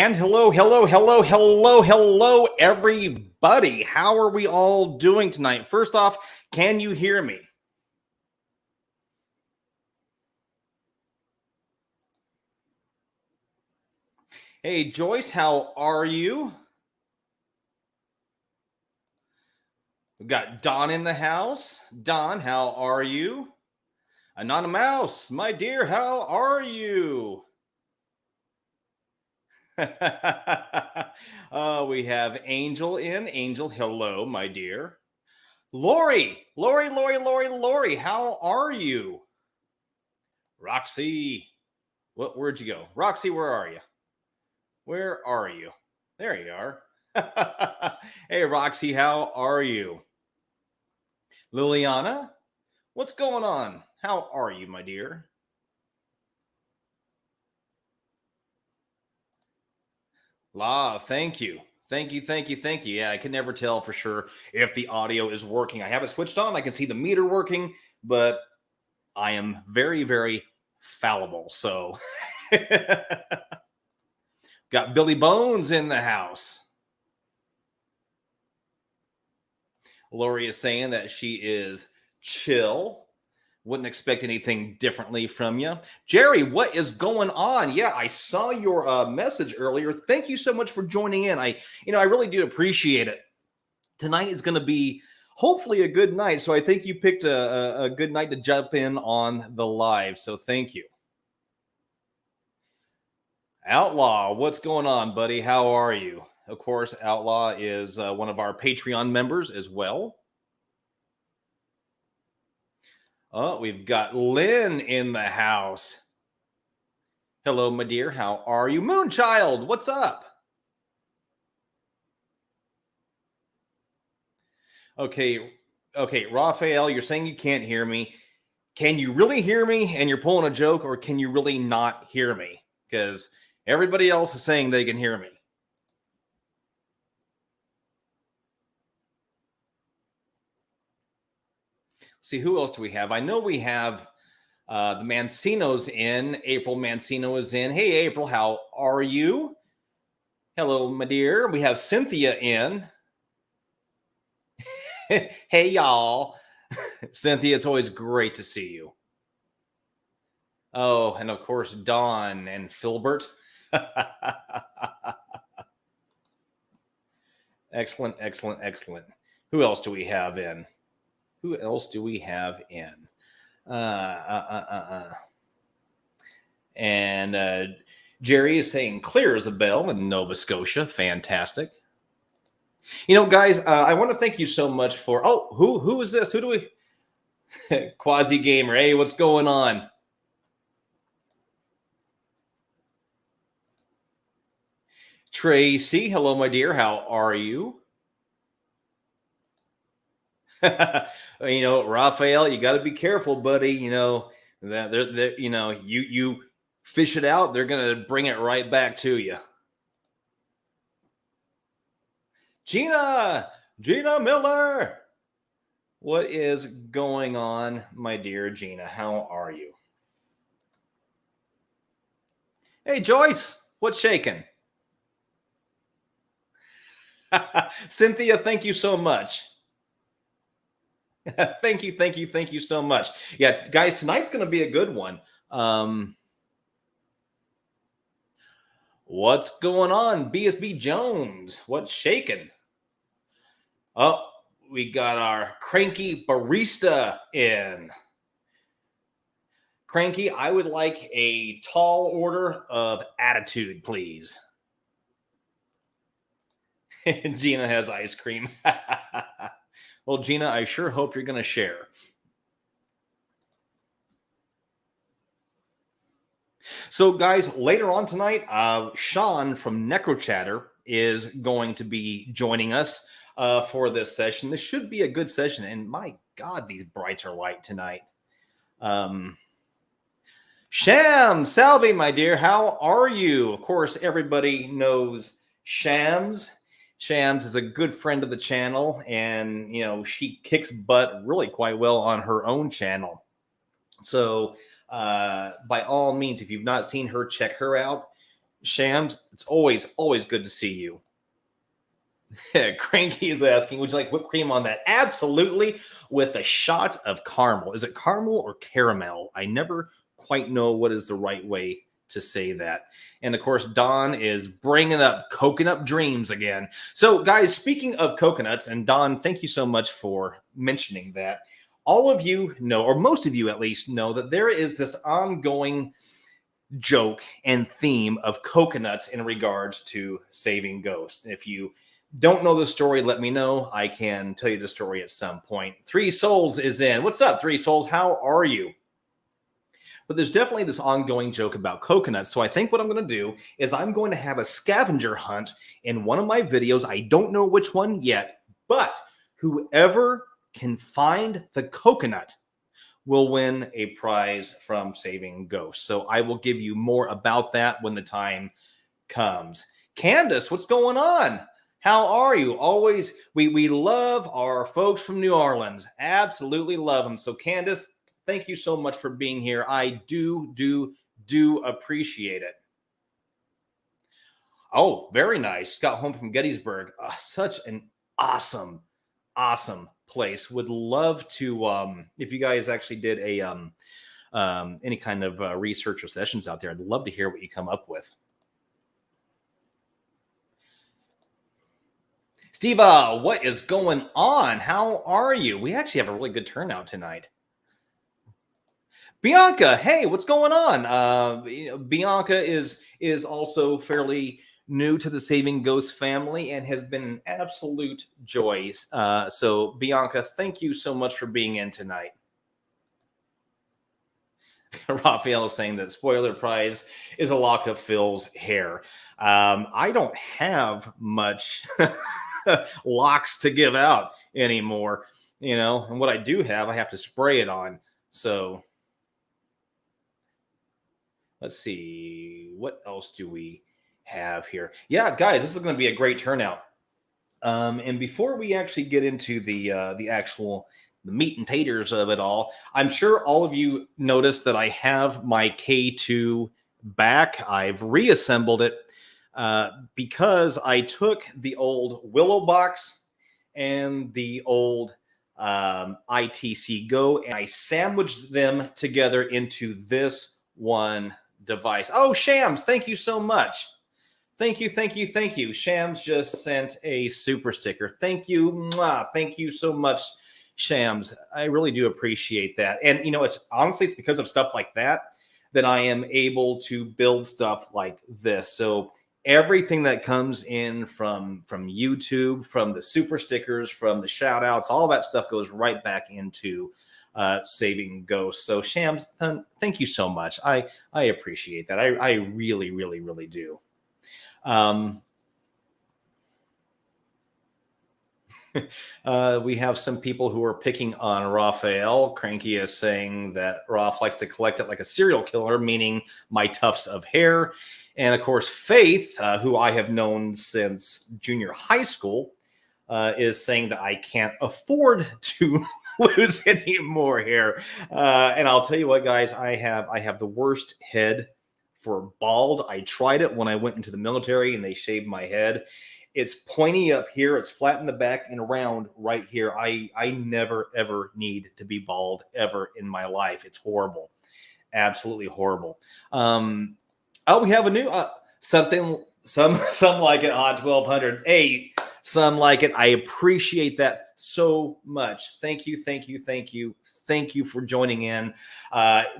And hello, everybody. How are we all doing tonight? First off, can you hear me? Hey, Joyce, how are you? We've got Don in the house. Don, how are you? Anonymous, my dear, how are you? We have Angel in. Angel, hello, my dear. Lori, how are you? Roxy, where'd you go? Roxy, where are you? Where are you? There you are. Hey, Roxy, how are you? Liliana, what's going on? How are you, my dear? La, thank you. Thank you. Yeah, I can never tell for sure if the audio is working. I have it switched on. I can see the meter working, but I am very, very fallible. So, got Billy Bones in the house. Lori is saying that she is chill. Wouldn't expect anything differently from you. Jerry, what is going on? Yeah, I saw your message earlier. Thank you so much for joining in. I really do appreciate it. Tonight is going to be hopefully a good night. So I think you picked a good night to jump in on the live. So thank you. Outlaw, what's going on, buddy? How are you? Of course, Outlaw is one of our Patreon members as well. Oh, we've got Lynn in the house. Hello, my dear. How are you? Moonchild, what's up? Okay, Raphael, you're saying you can't hear me. Can you really hear me and you're pulling a joke, or can you really not hear me? Because everybody else is saying they can hear me. See, who else do we have? I know we have the Mancino's in. April Mancino is in. Hey, April, how are you? Hello, my dear. We have Cynthia in. Hey, y'all. Cynthia, it's always great to see you. Oh, and of course, Dawn and Filbert. Excellent. Who else do we have in? And Jerry is saying clear as a bell in Nova Scotia. Fantastic. Guys, I want to thank you so much for. Oh, who is this? Who do we? Quasi Gamer. Hey, what's going on? Tracy, hello, my dear. How are you? Raphael, you got to be careful, buddy. That you fish it out, they're gonna bring it right back to you. Gina Miller, what is going on, my dear Gina? How are you? Hey, Joyce, what's shaking? Cynthia, thank you so much. Thank you so much. Yeah, guys, tonight's going to be a good one. What's going on, BSB Jones? What's shaking? Oh, we got our cranky barista in. Cranky, I would like a tall order of attitude, please. Gina has ice cream. Well, Gina, I sure hope you're going to share. So, guys, later on tonight, Sean from Necrochatter is going to be joining us for this session. This should be a good session. And my God, these brights are light tonight. Sham, Salvi, my dear, how are you? Of course, everybody knows Shams. Shams is a good friend of the channel, and she kicks butt really quite well on her own channel. So by all means, if you've not seen her, check her out. Shams, it's always good to see you. Cranky is asking, would you like whipped cream on that? Absolutely, with a shot of caramel. Is it caramel or caramel? I never quite know what is the right way to say that. And of course, Don is bringing up coconut dreams again. So, guys, speaking of coconuts, and Don, thank you so much for mentioning that. All of you know, or most of you at least know, that there is this ongoing joke and theme of coconuts in regards to saving ghosts. If you don't know the story, let me know. I can tell you the story at some point. Three Souls is in. What's up, Three Souls? How are you? But there's definitely this ongoing joke about coconuts. So I think what I'm going to do is I'm going to have a scavenger hunt in one of my videos. I don't know which one yet, but whoever can find the coconut will win a prize from Saving Ghosts. So I will give you more about that when the time comes. Candace, what's going on? How are you? Always, we love our folks from New Orleans. Absolutely love them. So Candace, thank you so much for being here. I do appreciate it. Oh, very nice. Just got home from Gettysburg. Such an awesome place. Would love to, if you guys actually did a any kind of research or sessions out there, I'd love to hear what you come up with. Steve, what is going on? How are you? We actually have a really good turnout tonight. Bianca, hey, what's going on? Bianca is also fairly new to the Saving Ghost family and has been an absolute joy. So Bianca, thank you so much for being in tonight. Raphael is saying that spoiler prize is a lock of Phil's hair. I don't have much locks to give out anymore, and what I do have, I have to spray it on. So let's see, what else do we have here? Yeah, guys, this is going to be a great turnout. And before we actually get into the actual meat and taters of it all, I'm sure all of you noticed that I have my K2 back. I've reassembled it because I took the old Willow box and the old ITC Go, and I sandwiched them together into this one device. Oh, Shams, thank you so much. Thank you. Shams just sent a super sticker. Thank you. Mwah. Thank you so much, Shams. I really do appreciate that. And, it's honestly because of stuff like that I am able to build stuff like this. So everything that comes in from YouTube, from the super stickers, from the shout outs, all that stuff goes right back into Saving Ghosts. So Shams, thank you so much. I appreciate that. I really do. We have some people who are picking on Raphael. Cranky is saying that Raph likes to collect it like a serial killer, meaning my tufts of hair. And of course, Faith, who I have known since junior high school, is saying that I can't afford to lose any more hair. And I'll tell you what, guys, I have the worst head for bald. I tried it when I went into the military and they shaved my head. It's pointy up here, it's flat in the back and round right here. I never ever need to be bald ever in my life. It's horrible. Absolutely horrible. We have a new some like it on 1200. Hey, some like it. I appreciate that so much. Thank you for joining in.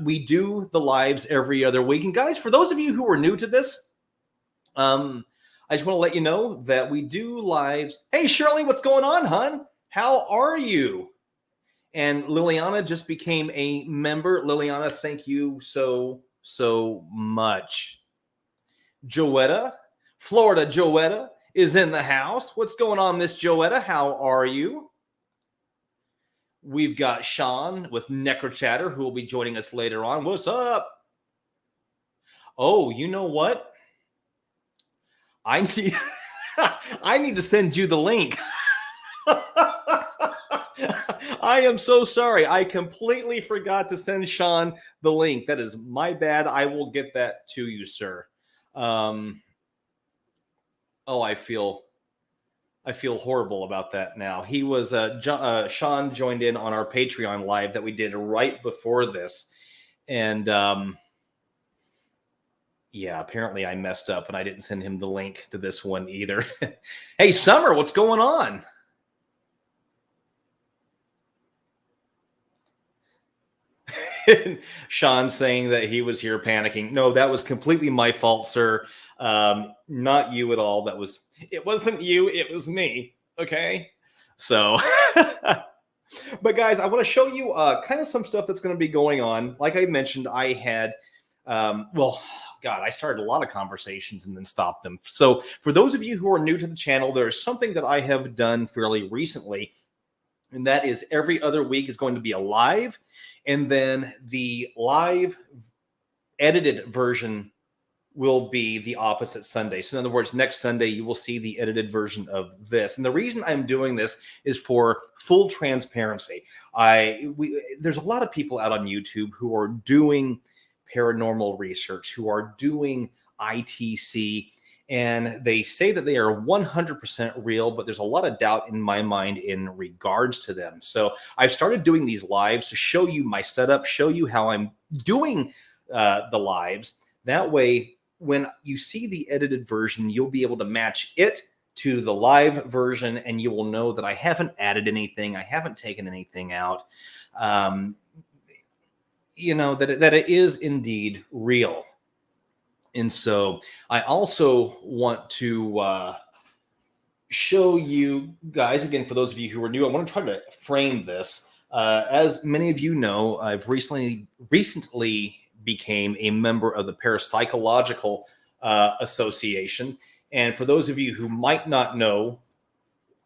We do the lives every other week. And guys, for those of you who are new to this, I just want to let you know that we do lives. Hey, Shirley, what's going on, hon? How are you? And Liliana just became a member. Liliana, thank you so much. Joetta, Florida Joetta is in the house. What's going on, Miss Joetta? How are you? We've got Sean with Necrochatter, who will be joining us later on. What's up? Oh, you know what? I need to send you the link. I am so sorry. I completely forgot to send Sean the link. That is my bad. I will get that to you, sir. Um, oh, I feel horrible about that now. He was Sean joined in on our Patreon live that we did right before this, and yeah, apparently I messed up and I didn't send him the link to this one either. Hey, Summer, what's going on? Sean saying that he was here panicking. No, that was completely my fault, sir. Not you at all. It wasn't you, it was me. Okay. So, but guys, I want to show you kind of some stuff that's going to be going on. Like I mentioned, I had, well, God, I started a lot of conversations and then stopped them. So for those of you who are new to the channel, there's something that I have done fairly recently, and that is every other week is going to be a live, and then the live edited version will be the opposite Sunday. So in other words, next Sunday, you will see the edited version of this. And the reason I'm doing this is for full transparency. There's a lot of people out on YouTube who are doing paranormal research, who are doing ITC, and they say that they are 100% real, but there's a lot of doubt in my mind in regards to them. So I've started doing these lives to show you my setup, show you how I'm doing the lives. That way, when you see the edited version, you'll be able to match it to the live version, and you will know that I haven't added anything, I haven't taken anything out. You know, that it is indeed real. And so I also want to show you guys, again, for those of you who are new, I want to try to frame this. As many of you know, I've recently became a member of the Parapsychological Association. And for those of you who might not know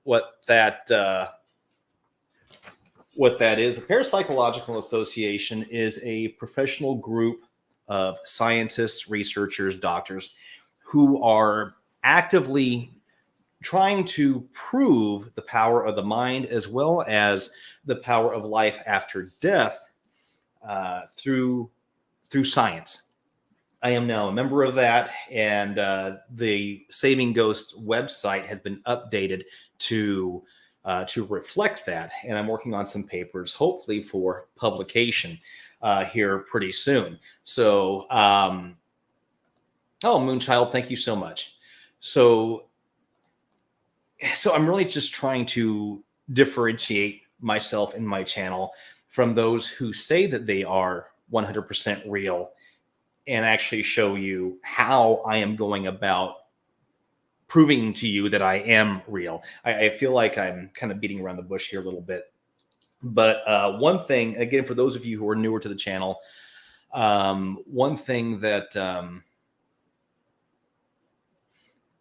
what that is, the Parapsychological Association is a professional group of scientists, researchers, doctors who are actively trying to prove the power of the mind as well as the power of life after death through science. I am now a member of that, and the Saving Ghosts website has been updated to reflect that, and I'm working on some papers, hopefully for publication here pretty soon. So, oh, Moonchild, thank you so much. So I'm really just trying to differentiate myself and my channel from those who say that they are 100% real, and actually show you how I am going about proving to you that I am real. I feel like I'm kind of beating around the bush here a little bit. But one thing, again, for those of you who are newer to the channel, one thing that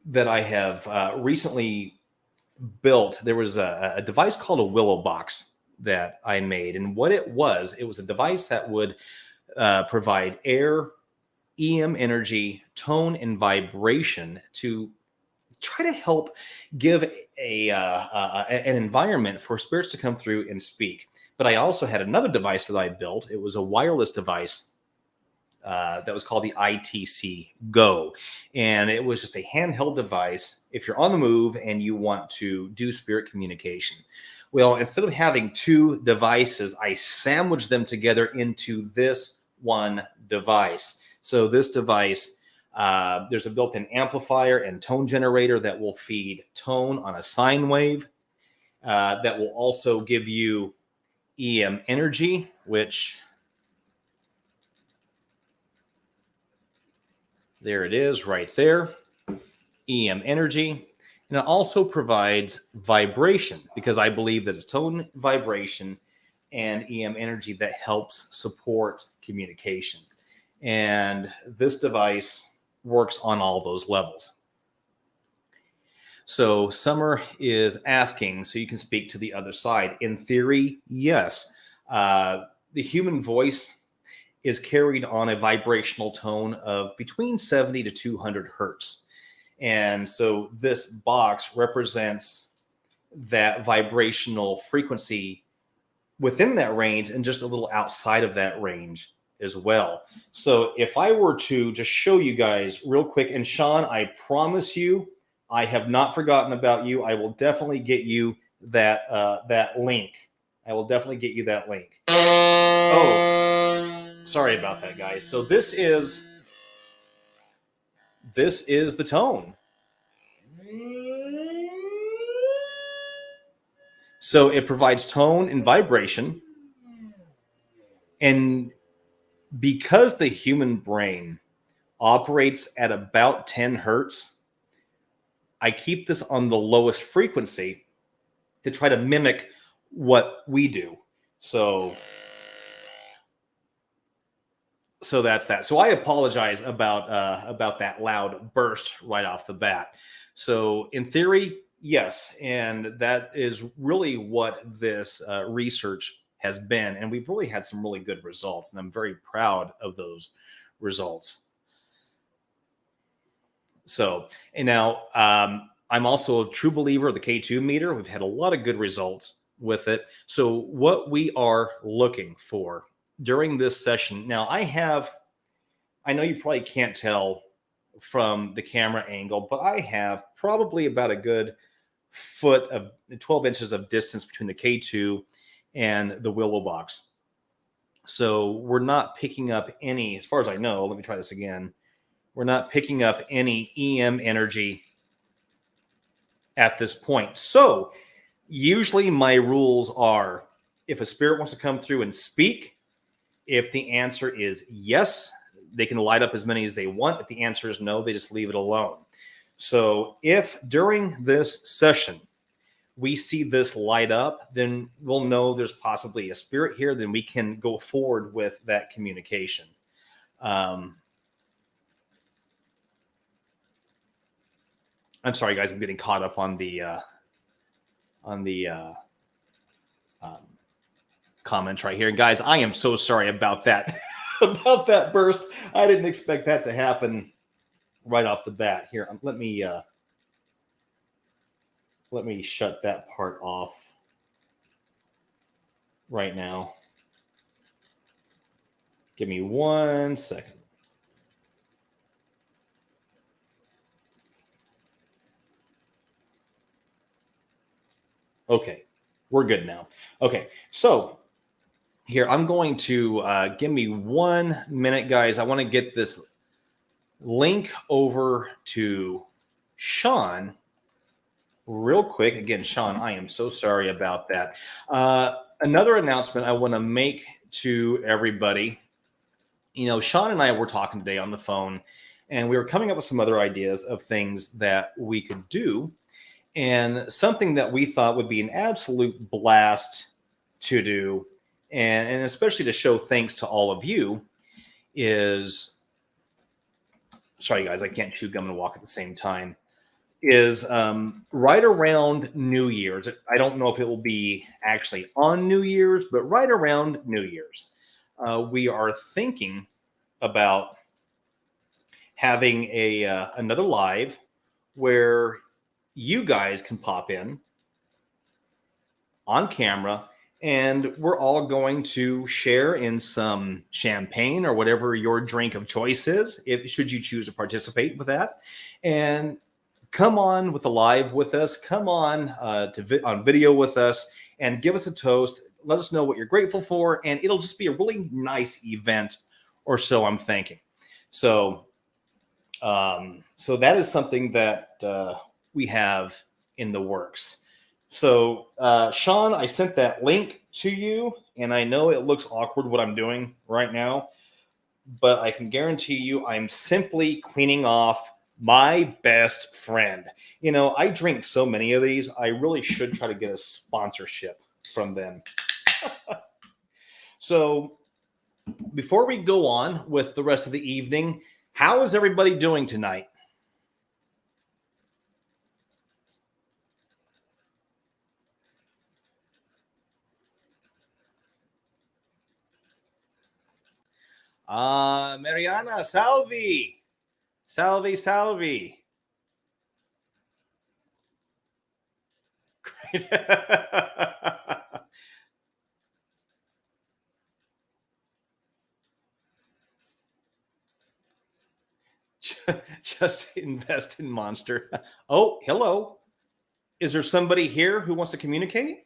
that I have recently built, there was a device called a Willow Box that I made. And what it was a device that would provide air, EM energy, tone, and vibration to try to help give an environment for spirits to come through and speak. But I also had another device that I built. It was a wireless device that was called the ITC Go. And it was just a handheld device if you're on the move and you want to do spirit communication. Well, instead of having two devices, I sandwiched them together into this one device. So this device, there's a built-in amplifier and tone generator that will feed tone on a sine wave that will also give you EM energy, which there it is right there, EM energy. And it also provides vibration, because I believe that it's tone, vibration, and EM energy that helps support communication. And this device works on all those levels. So Summer is asking, so you can speak to the other side. In theory, yes. The human voice is carried on a vibrational tone of between 70 to 200 hertz. And so this box represents that vibrational frequency within that range and just a little outside of that range as well. So if I were to just show you guys real quick, and Sean, I promise you, I have not forgotten about you. I will definitely get you that link. I will definitely get you that link. Oh, sorry about that, guys. So this is the tone. So it provides tone and vibration. And because the human brain operates at about 10 hertz, I keep this on the lowest frequency to try to mimic what we do. So that's that. So I apologize about that loud burst right off the bat. So in theory, yes, and that is really what this research has been, and we've really had some really good results, and I'm very proud of those results. So, and now I'm also a true believer of the K2 meter. We've had a lot of good results with it. So what we are looking for during this session, now I know you probably can't tell from the camera angle, but I have probably about a good foot of 12 inches of distance between the K2 and the Willow box. So we're not picking up any, as far as I know, let me try this again. We're not picking up any EM energy at this point. So usually my rules are, if a spirit wants to come through and speak, if the answer is yes, they can light up as many as they want. If the answer is no, they just leave it alone. So if during this session we see this light up, then we'll know there's possibly a spirit here. Then we can go forward with that communication. I'm sorry, guys. I'm getting caught up on the comments right here, guys. I am so sorry about that. About that burst. I didn't expect that to happen right off the bat. Here, let me shut that part off right now. Give me 1 second. Okay, we're good now. Okay, so here, I'm going to give me 1 minute, guys. I want to get this link over to Sean real quick. Again, Sean, I am so sorry about that. Another announcement I want to make to everybody. You know, Sean and I were talking today on the phone, and we were coming up with some other ideas of things that we could do. And something that we thought would be an absolute blast to do, and especially to show thanks to all of you, is, sorry guys, I can't chew gum and walk at the same time, is right around New Year's. I don't know if it will be actually on New Year's, but right around New Year's, we are thinking about having another live where you guys can pop in on camera, and we're all going to share in some champagne or whatever your drink of choice is, if should you choose to participate with that. And come on with a live with us. Come on on video with us and give us a toast. Let us know what you're grateful for, and it'll just be a really nice event, or so I'm thinking. So, so that is something that we have in the works. So, Sean, I sent that link to you, and I know it looks awkward what I'm doing right now, but I can guarantee you I'm simply cleaning off my best friend. You know, I drink so many of these, I really should try to get a sponsorship from them. So, before we go on with the rest of the evening, how is everybody doing tonight? Mariana, salve. Salve, salve. Great. Just invest in Monster. Oh, hello. Is there somebody here who wants to communicate?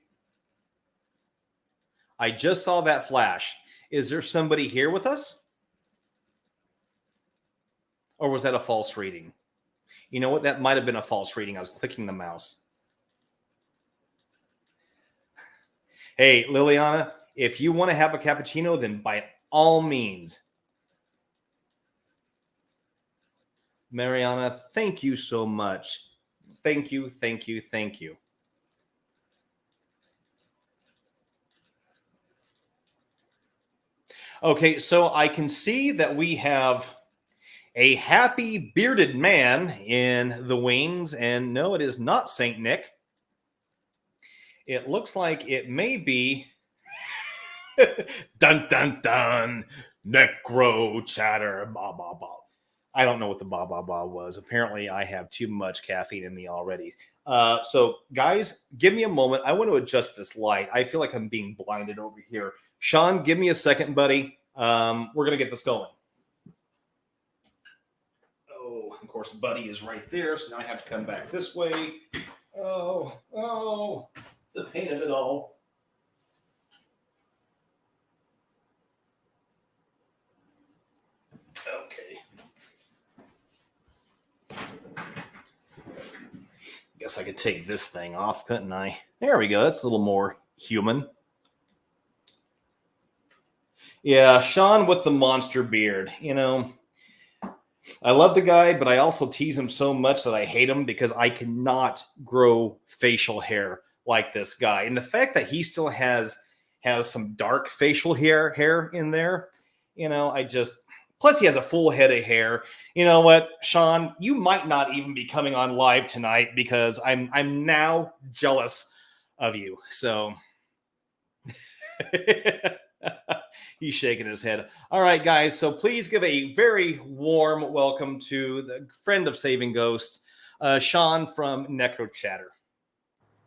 I just saw that flash. Is there somebody here with us? Or was that a false reading? You know what? That might have been a false reading. I was clicking the mouse. Hey, Liliana, if you want to have a cappuccino, then by all means. Mariana, thank you so much. Thank you, thank you, thank you. Okay, so I can see that we have a happy bearded man in the wings, and no, it is not Saint Nick. It looks like it may be dun dun dun Necrochatter ba ba ba. I don't know what the ba ba ba was. Apparently, I have too much caffeine in me already. So, guys, give me a moment. I want to adjust this light. I feel like I'm being blinded over here. Sean, give me a second, buddy. We're going to get this going. Oh, of course, Buddy is right there. So now I have to come back this way. Oh, the pain of it all. Okay. Guess I could take this thing off, couldn't I? There we go. That's a little more human. Yeah, Sean with the monster beard. You know, I love the guy, but I also tease him so much that I hate him because I cannot grow facial hair like this guy. And the fact that he still has some dark facial hair in there, you know, plus he has a full head of hair. You know what, Sean, you might not even be coming on live tonight because I'm now jealous of you. So he's shaking his head. All right, guys. So please give a very warm welcome to the friend of Saving Ghosts, Sean from Necrochatter.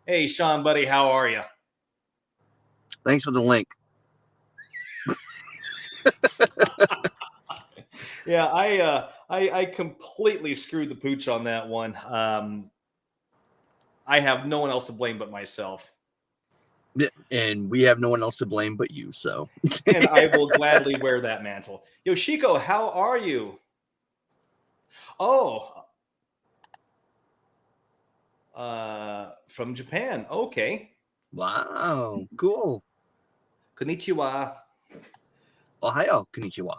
Hey, Sean, buddy, how are you? Thanks for the link. Yeah, I completely screwed the pooch on that one. I have no one else to blame but myself. And we have no one else to blame but you, so. And I will gladly wear that mantle. Yoshiko, how are you? Oh. From Japan. Okay. Wow, cool. Konnichiwa. Ohayo, konnichiwa.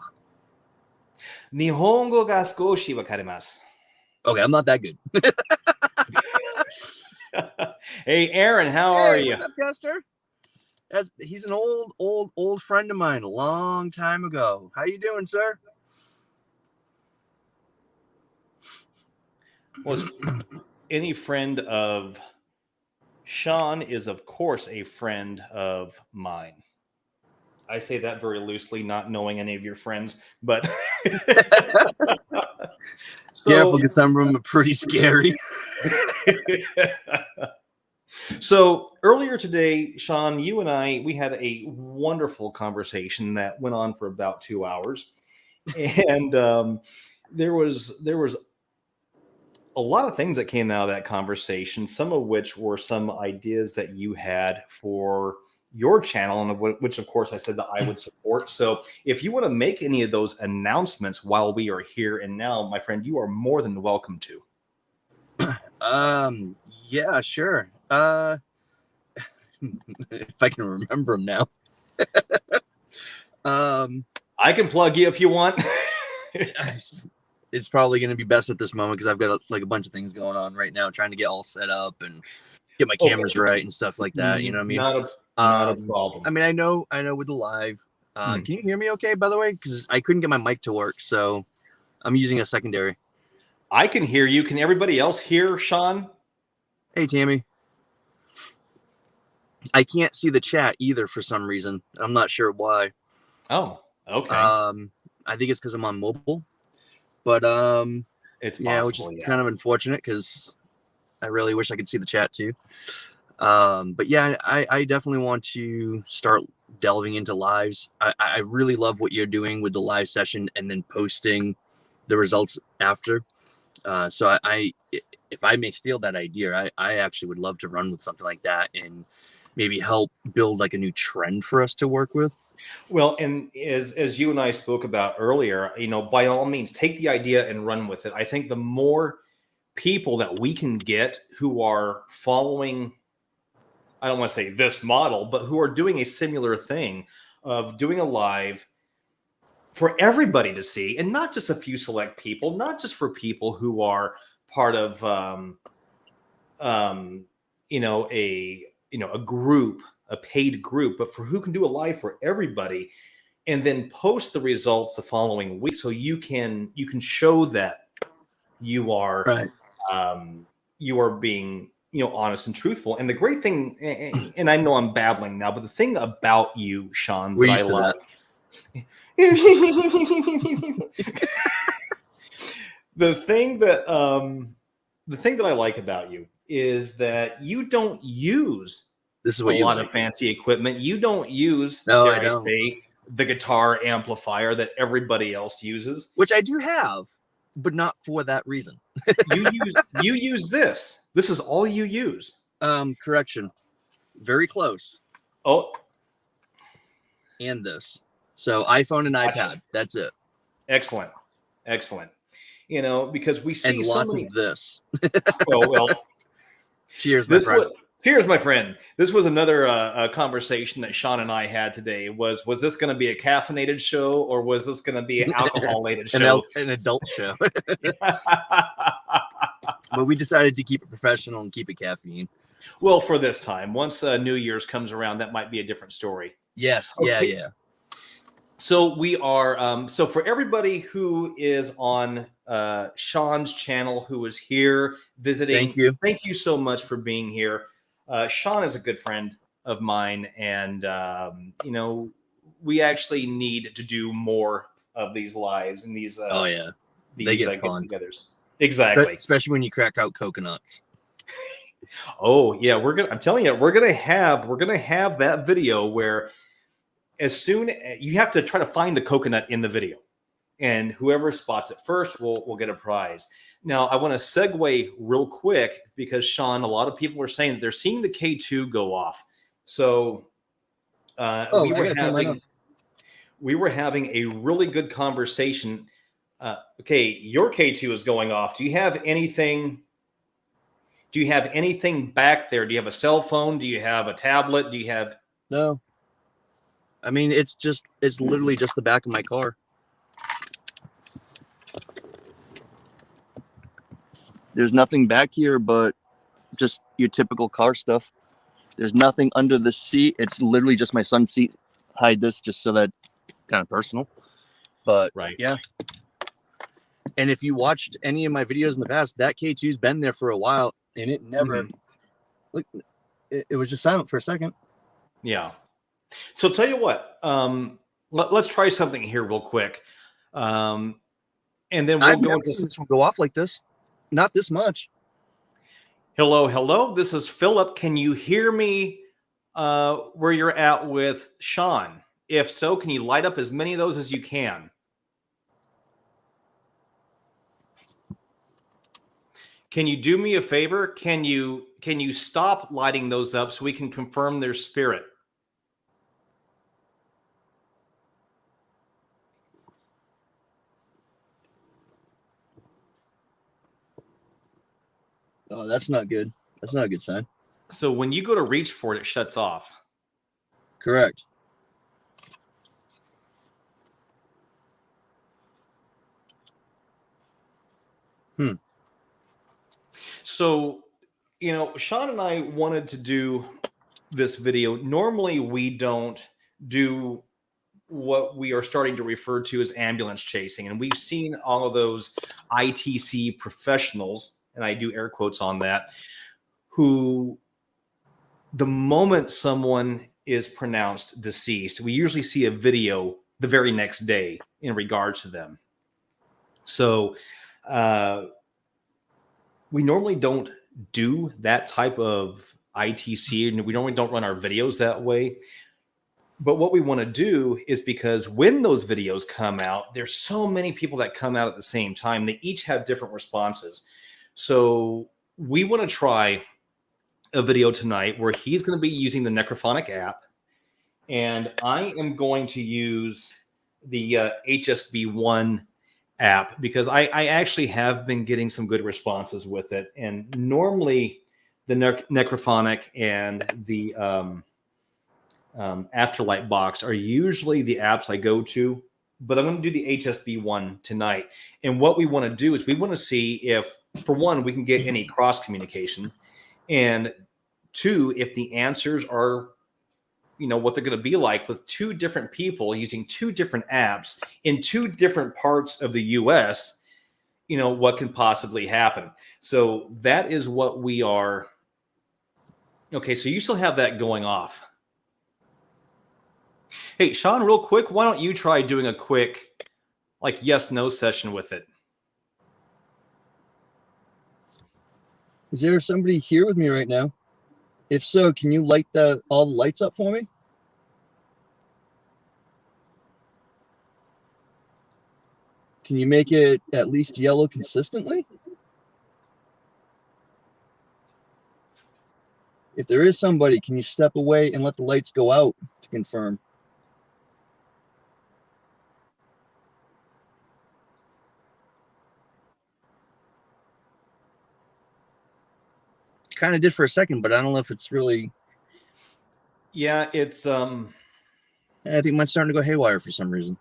Nihongo ga skoshi wakarimasu. Okay, I'm not that good. Hey, Aaron, how are you? What's up, Chester? He's an old friend of mine a long time ago. How you doing, sir? Well, any friend of Sean is, of course, a friend of mine. I say that very loosely, not knowing any of your friends, but careful, because some of them are pretty scary. So earlier today, Sean, you and we had a wonderful conversation that went on for about 2 hours, and there was a lot of things that came out of that conversation, some of which were some ideas that you had for your channel, and which, of course, I said that I would support. So if you want to make any of those announcements while we are here and now, my friend, you are more than welcome to. Yeah, sure. If I can remember them now. I can plug you if you want. It's probably going to be best at this moment because I've got a bunch of things going on right now, trying to get all set up and get my cameras right and stuff like that. You know what I mean? Not a problem. I mean, I know with the live. Can you hear me okay, by the way? Because I couldn't get my mic to work, so I'm using a secondary. I can hear you. Can everybody else hear Sean? Hey, Tammy. I can't see the chat either for some reason. I'm not sure why. Oh, okay. I think it's because I'm on mobile. But it's possible, yeah, which is kind of unfortunate because I really wish I could see the chat too. But yeah, I definitely want to start delving into lives. I really love what you're doing with the live session and then posting the results after. So if I may steal that idea, I actually would love to run with something like that and maybe help build like a new trend for us to work with. Well, and as you and I spoke about earlier, by all means, take the idea and run with it. I think the more people that we can get who are following, I don't want to say this model, but who are doing a similar thing of doing a live for everybody to see, and not just a few select people, not just for people who are part of, a group, a paid group, but for who can do a live for everybody, and then post the results the following week, so you can show that you are Right. you are being honest and truthful. And the great thing, and I know I'm babbling now, but the thing about you, Sean, We're that I used to love. that. the thing that I like about you is that you don't use This is a what you lot like. of fancy equipment. You don't use, No, dare I I don't. say, the guitar amplifier that everybody else uses. Which I do have, but not for that reason. You use this. This is all you use. Correction. Very close. Oh, And this. So iPhone and gotcha. iPad. That's it. Excellent. Because we see And so lots many. of this. Well, Cheers, my friend. Cheers, my friend. This was another conversation that Sean and I had today. Was this going to be a caffeinated show, or was this going to be an alcohol-laden show? An adult show. But we decided to keep it professional and keep it caffeine. Well, for this time. Once New Year's comes around, that might be a different story. Yes. Okay. Yeah. So we are. So for everybody who is on Sean's channel, who is here visiting, thank you so much for being here. Sean is a good friend of mine, and we actually need to do more of these lives and these. They get fun. Get-togethers. Exactly, especially when you crack out coconuts. Oh yeah, I'm telling you, we're gonna have that video where, as soon you have to try to find the coconut in the video, and whoever spots it first will get a prize. Now, I want to segue real quick because, Sean, a lot of people are saying that they're seeing the K2 go off. So we were having a really good conversation. Okay, your K2 is going off. Do you have anything back there? Do you have a cell phone? Do you have a tablet? Do you have... No. I mean, it's literally just the back of my car. There's nothing back here but just your typical car stuff. There's nothing under the seat. It's literally just my son's seat. Hide this just so that kind of personal. But right. Yeah. And if you watched any of my videos in the past, that K2's been there for a while and it never it was just silent for a second. Yeah. So tell you what, let's try something here real quick. And then we'll go into this one go off like this. Not this much. Hello. This is Philip. Can you hear me where you're at with Sean? If so, can you light up as many of those as you can? Can you do me a favor? Can you stop lighting those up so we can confirm their spirit? Oh, that's not good. That's not a good sign. So when you go to reach for it, it shuts off. Correct. So, Sean and I wanted to do this video. Normally, we don't do what we are starting to refer to as ambulance chasing. And we've seen all of those ITC professionals, and I do air quotes on that, who the moment someone is pronounced deceased, we usually see a video the very next day in regards to them. So we normally don't do that type of ITC, and we normally don't run our videos that way. But what we want to do is, because when those videos come out, there's so many people that come out at the same time. They each have different responses. So we want to try a video tonight where he's going to be using the Necrophonic app, and I am going to use the HSB1 app, because I actually have been getting some good responses with it. And normally the Necrophonic and the Afterlight box are usually the apps I go to, but I'm going to do the HSB1 tonight. And what we want to do is we want to see if, for one, we can get any cross communication, and two, if the answers are, what they're going to be like with two different people using two different apps in two different parts of the US, what can possibly happen. So that is what we are. Okay, so you still have that going off. Hey, Sean, real quick, why don't you try doing a quick, yes/no session with it? Is there somebody here with me right now? If so, can you light all the lights up for me? Can you make it at least yellow consistently? If there is somebody, can you step away and let the lights go out to confirm? Kind of did for a second, but I don't know if it's really. Yeah, it's I think mine's starting to go haywire for some reason.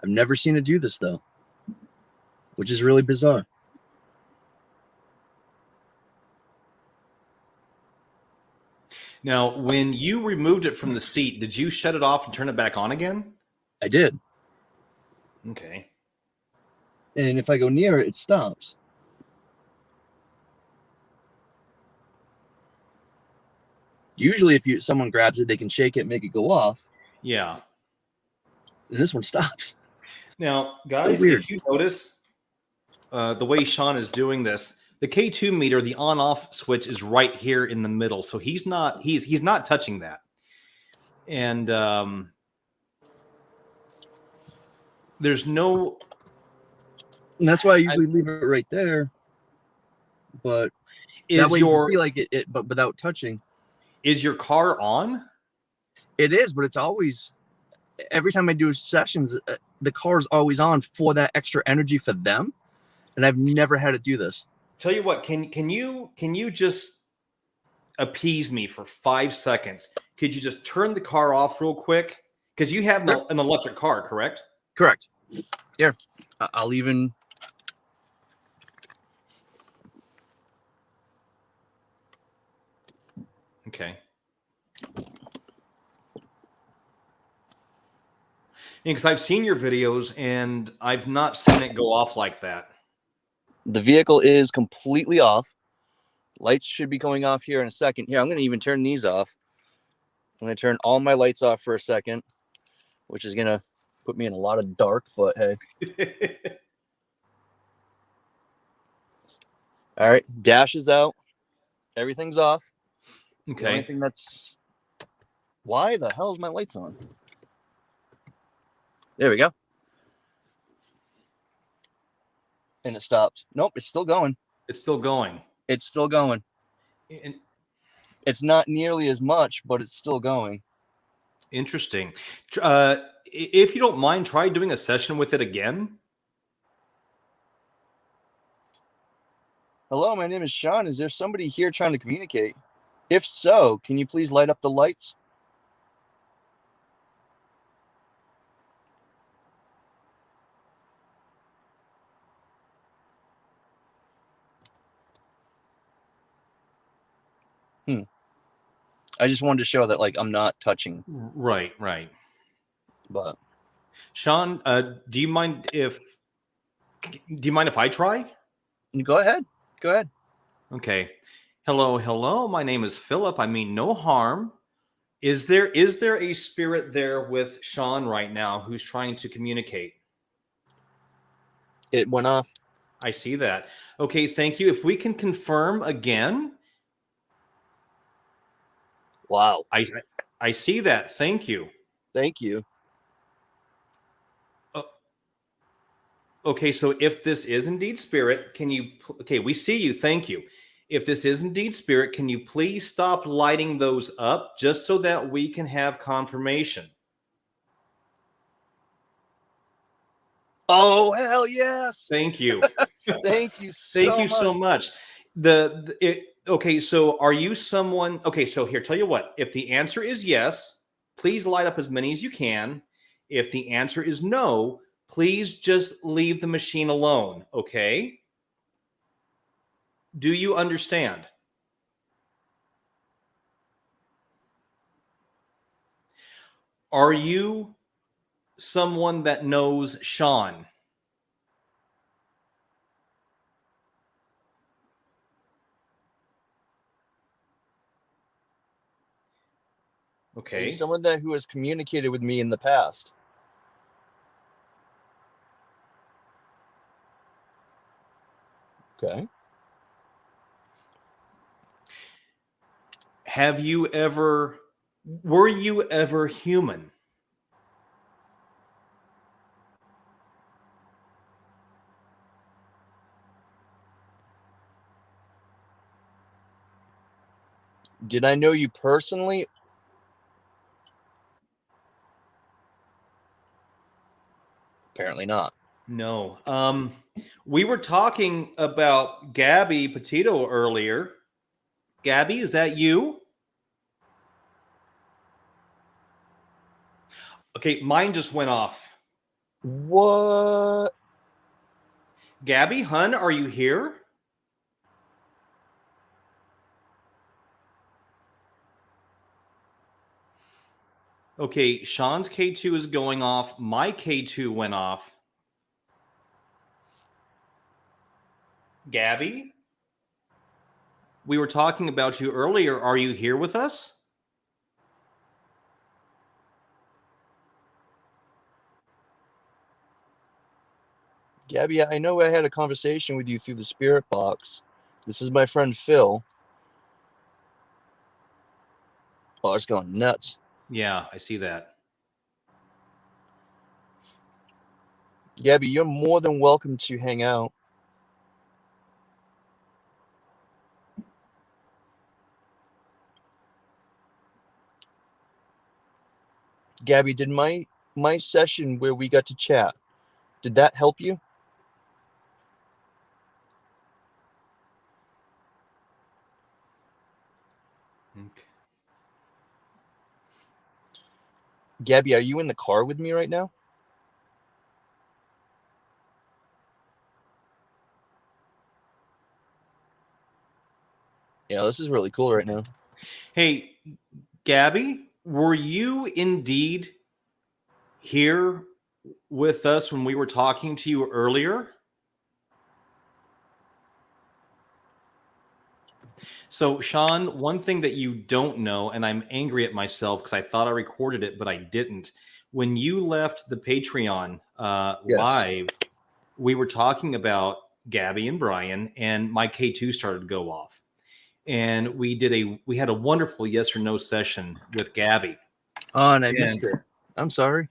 I've never seen it do this though, which is really bizarre. Now, when you removed it from the seat, did you shut it off and turn it back on again? I did. Okay. And if I go near it, it stops. Usually if someone grabs it, they can shake it and make it go off. Yeah. And this one stops. Now, guys, So weird. if you notice the way Sean is doing this, the K2 meter, the on-off switch is right here in the middle. So he's not touching that. And there's no. And that's why I usually leave it right there. But that way you can see it, but without touching. Is your car on? It is, but it's always, every time I do sessions, the car's always on for that extra energy for them. And I've never had it do this. Tell you what, can you just appease me for 5 seconds? Could you just turn the car off real quick? Because you have an electric car, correct? Correct. Here, I'll even. Okay. Because I've seen your videos and I've not seen it go off like that. The vehicle is completely off. Lights should be going off here in a second. Here, I'm going to even turn these off. I'm going to turn all my lights off for a second, which is going to put me in a lot of dark, but hey. All right, dash is out. Everything's off. Okay. The only thing that's. Why the hell is my lights on? There we go. And it stopped. Nope, it's still going. It's still going. It's still going. And it's not nearly as much, but it's still going. Interesting. If you don't mind, try doing a session with it again. Hello, my name is Sean. Is there somebody here trying to communicate? If so, can you please light up the lights? I just wanted to show that, I'm not touching. Right. But Sean, do you mind if I try? Go ahead. Okay. Hello. My name is Philip. I mean no harm. Is there a spirit there with Sean right now who's trying to communicate? It went off. I see that. Okay, thank you. If we can confirm again. Wow. I see that. Thank you. Thank you. Okay, so if this is indeed spirit, can you? Okay, we see you. Thank you. If this is indeed spirit, can you please stop lighting those up just so that we can have confirmation? Oh, hell yes. Thank you. Thank you Thank so you much. so much. Okay, so are you someone? Okay, so here, tell you what. If the answer is yes, please light up as many as you can. If the answer is no, please just leave the machine alone. Okay? Do you understand? Are you someone that knows Sean? Are you Okay. someone who has communicated with me in the past? Okay. Were you ever human? Did I know you personally? Apparently not. No. We were talking about Gabby Petito earlier. Gabby, is that you? Okay, mine just went off. What? Gabby, hun, are you here? Okay, Sean's K2 is going off. My K2 went off. Gabby, we were talking about you earlier. Are you here with us? Gabby, I know I had a conversation with you through the spirit box. This is my friend Phil. Oh, it's going nuts. Yeah, I see that. Gabby, you're more than welcome to hang out. Gabby, did my session where we got to chat, did that help you? Okay. Gabby, are you in the car with me right now? Yeah, this is really cool right now. Hey, Gabby, were you indeed here with us when we were talking to you earlier? So, Sean, one thing that you don't know, and I'm angry at myself because I thought I recorded it, but I didn't. When you left the Patreon Yes. live, we were talking about Gabby and Brian, and my K2 started to go off. And we had a wonderful yes or no session with Gabby. Oh, and I missed it. I'm sorry.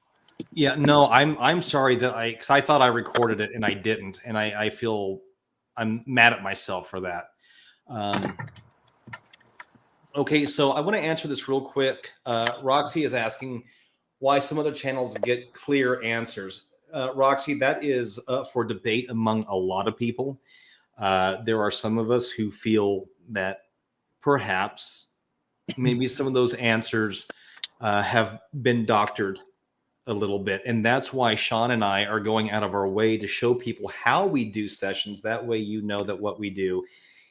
Yeah, no, I'm sorry that because I thought I recorded it and I didn't, and I feel I'm mad at myself for that. Okay, so I want to answer this real quick. Roxy is asking why some other channels get clear answers. Roxy, that is for debate among a lot of people. There are some of us who feel that perhaps maybe some of those answers have been doctored a little bit. And that's why Sean and I are going out of our way to show people how we do sessions. That way, you know that what we do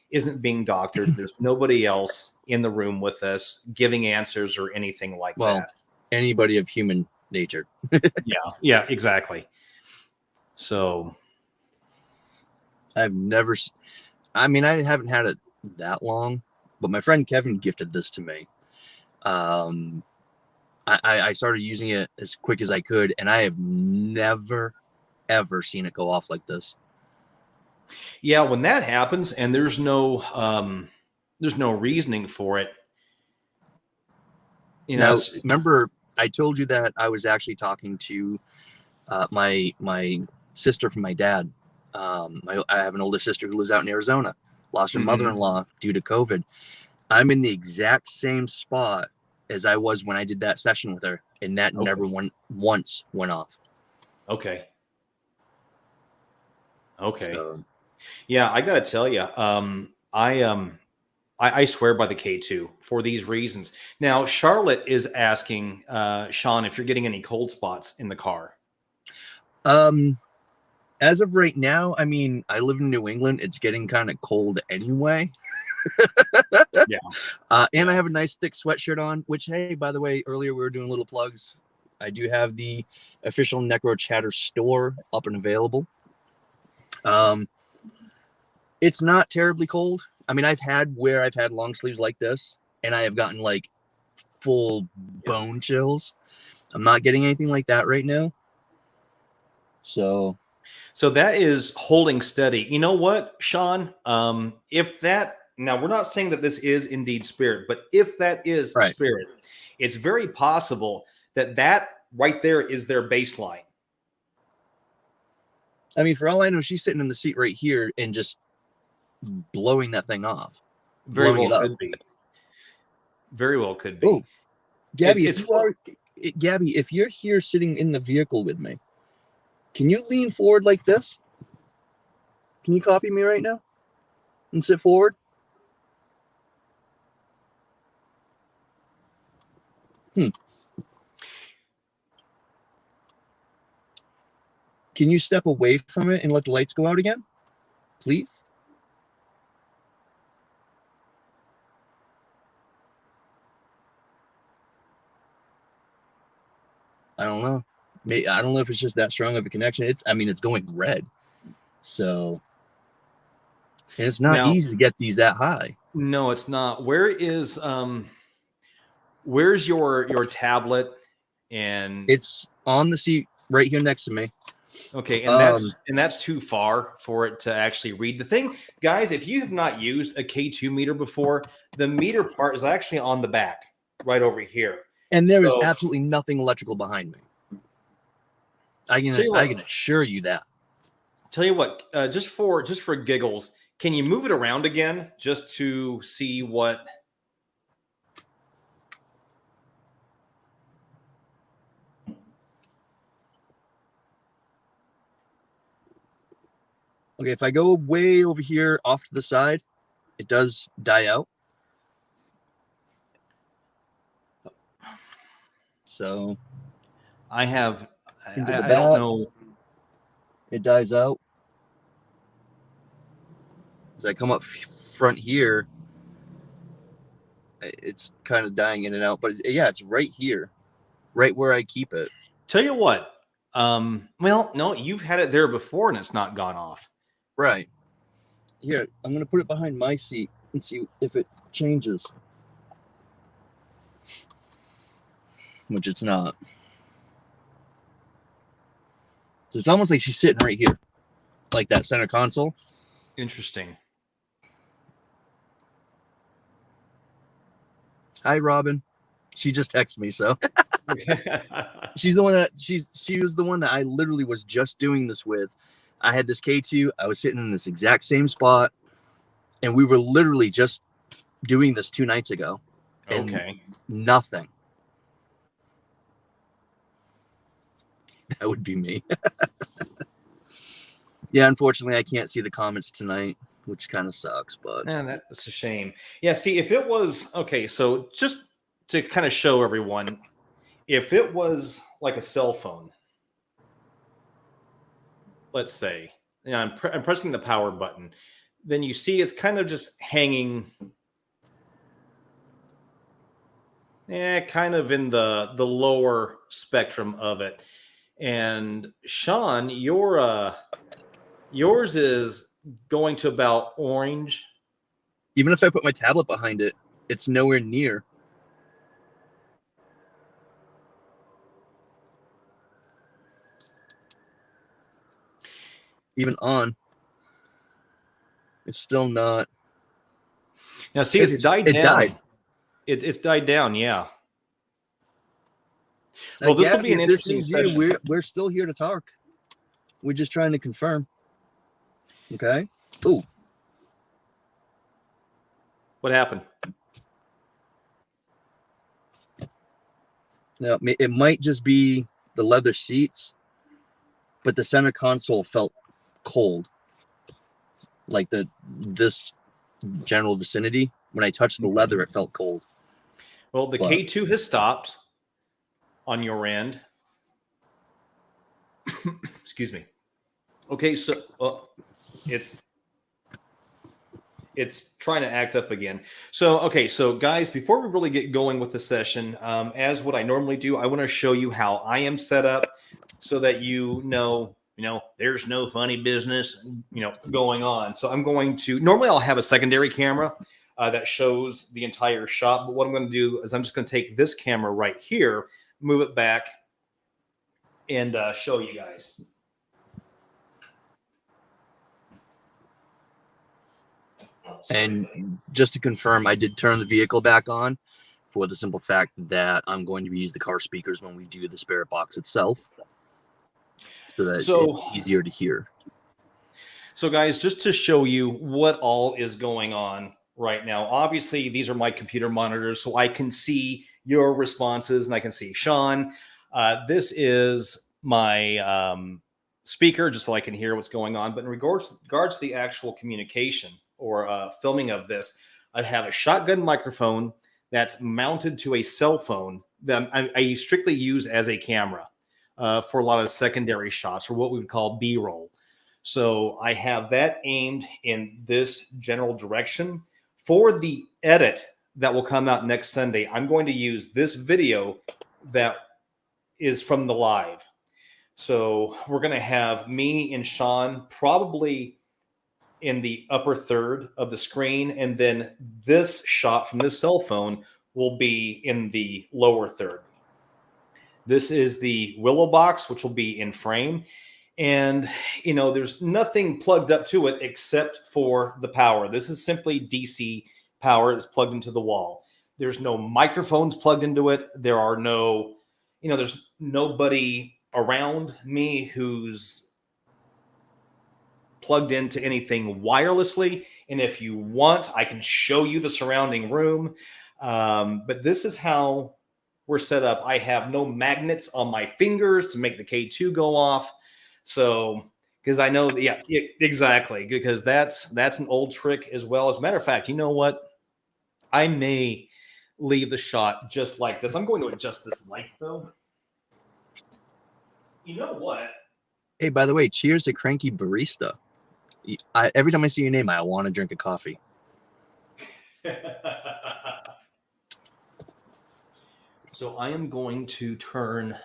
isn't being doctored. There's nobody else in the room with us giving answers or anything like that. Anybody of human nature. Yeah, exactly. So I've never, I mean, I haven't had it that long, but my friend Kevin gifted this to me. I started using it as quick as I could, and I have never, ever seen it go off like this. yeah, when that happens and there's no reasoning for it, Now, it's remember, I told you that I was actually talking to my sister from my dad. I have an older sister who lives out in Arizona. Lost her mother-in-law due to COVID. I'm in the exact same spot as I was when I did that session with her, and that never once went off. okay. Okay. So, Yeah, I gotta tell you, I swear by the K2 for these reasons. Now, Charlotte is asking Sean if you're getting any cold spots in the car. as of right now, I mean, I live in New England. It's getting kind of cold anyway. Yeah. And I have a nice thick sweatshirt on, which, hey, by the way, earlier we were doing little plugs. I do have the official Necrochatter store up and available. It's not terribly cold. I mean, I've had long sleeves like this, and I have gotten like full bone chills. I'm not getting anything like that right now. So that is holding steady. You know what, Sean? If that now we're not saying that this is indeed spirit, but if that is right. spirit, it's very possible that right there is their baseline. I mean, for all I know, she's sitting in the seat right here and just blowing that thing off. Very well could be. Very well could be. Oh, Gabby, Gabby, if you're here sitting in the vehicle with me, can you lean forward like this? Can you copy me right now and sit forward? Can you step away from it and let the lights go out again, please? I don't know. I don't know if it's just that strong of a connection. It's going red. So, and it's not easy to get these that high. No, it's not. Where's your tablet? And it's on the seat right here next to me. Okay, and that's too far for it to actually read. The thing, guys, if you have not used a K2 meter before, the meter part is actually on the back, right over here. And there is absolutely nothing electrical behind me. I can assure you that. Tell you what, just for giggles, can you move it around again just to see what? Okay, if I go way over here off to the side, it does die out. So I don't know. It dies out. As I come up front here, it's kind of dying in and out. But yeah, it's right here, right where I keep it. Tell you what. Well, no, you've had it there before and it's not gone off. Right. Here, I'm going to put it behind my seat and see if it changes. Which it's not. It's almost like she's sitting right here. Like that center console. Interesting. Hi, Robin. She just texted me, so. She's the one that she was the one that I literally was just doing this with. I had this K2. I was sitting in this exact same spot, and we were literally just doing this 2 nights ago. Okay. Nothing. That would be me. Yeah, unfortunately, I can't see the comments tonight, which kind of sucks, but that's a shame. Yeah, see, if it was okay, so just to kind of show everyone, if it was like a cell phone, let's say, I'm pressing the power button, then you see it's kind of just hanging, kind of in the lower spectrum of it. And Sean, yours is going to about orange. Even if I put my tablet behind it, it's nowhere near. Even on, it's still not. Now, see, it's died down. It's died down, yeah. Well, this will be Gabby, an if this interesting is you, session. we're still here to talk. We're just trying to confirm. Okay. Ooh. What happened? Now, it might just be the leather seats, but the center console felt cold. Like this general vicinity. When I touched the leather, it felt cold. Well, the K2 has stopped on your end. Excuse me. Okay, so it's trying to act up again. So, okay, so guys, before we really get going with the session, as what I normally do, I want to show you how I am set up so that you know, there's no funny business, going on. So I'm going to, normally I'll have a secondary camera that shows the entire shot. But what I'm going to do is I'm just going to take this camera right here, move it back, and show you guys. And just to confirm, I did turn the vehicle back on for the simple fact that I'm going to use the car speakers when we do the spirit box itself, so that it's easier to hear. So guys, just to show you what all is going on right now, obviously these are my computer monitors, so I can see your responses and I can see Sean. This is my speaker, just so I can hear what's going on. But in regards to the actual communication or filming of this, I have a shotgun microphone that's mounted to a cell phone that I strictly use as a camera for a lot of secondary shots, or what we would call B-roll. So I have that aimed in this general direction. For the edit that will come out next Sunday, I'm going to use this video that is from the live. So we're going to have me and Sean probably in the upper third of the screen, and then this shot from this cell phone will be in the lower third. This is the Willow box, which will be in frame. And, there's nothing plugged up to it except for the power. This is simply DC power. It's plugged into the wall. There's no microphones plugged into it. There are no, there's nobody around me who's plugged into anything wirelessly. And if you want, I can show you the surrounding room. But this is how we're set up. I have no magnets on my fingers to make the K2 go off. So, because I know, exactly, because that's an old trick as well. As a matter of fact, you know what? I may leave the shot just like this. I'm going to adjust this light, though. You know what? Hey, by the way, cheers to Cranky Barista. Every time I see your name, I want to drink a coffee. So I am going to turn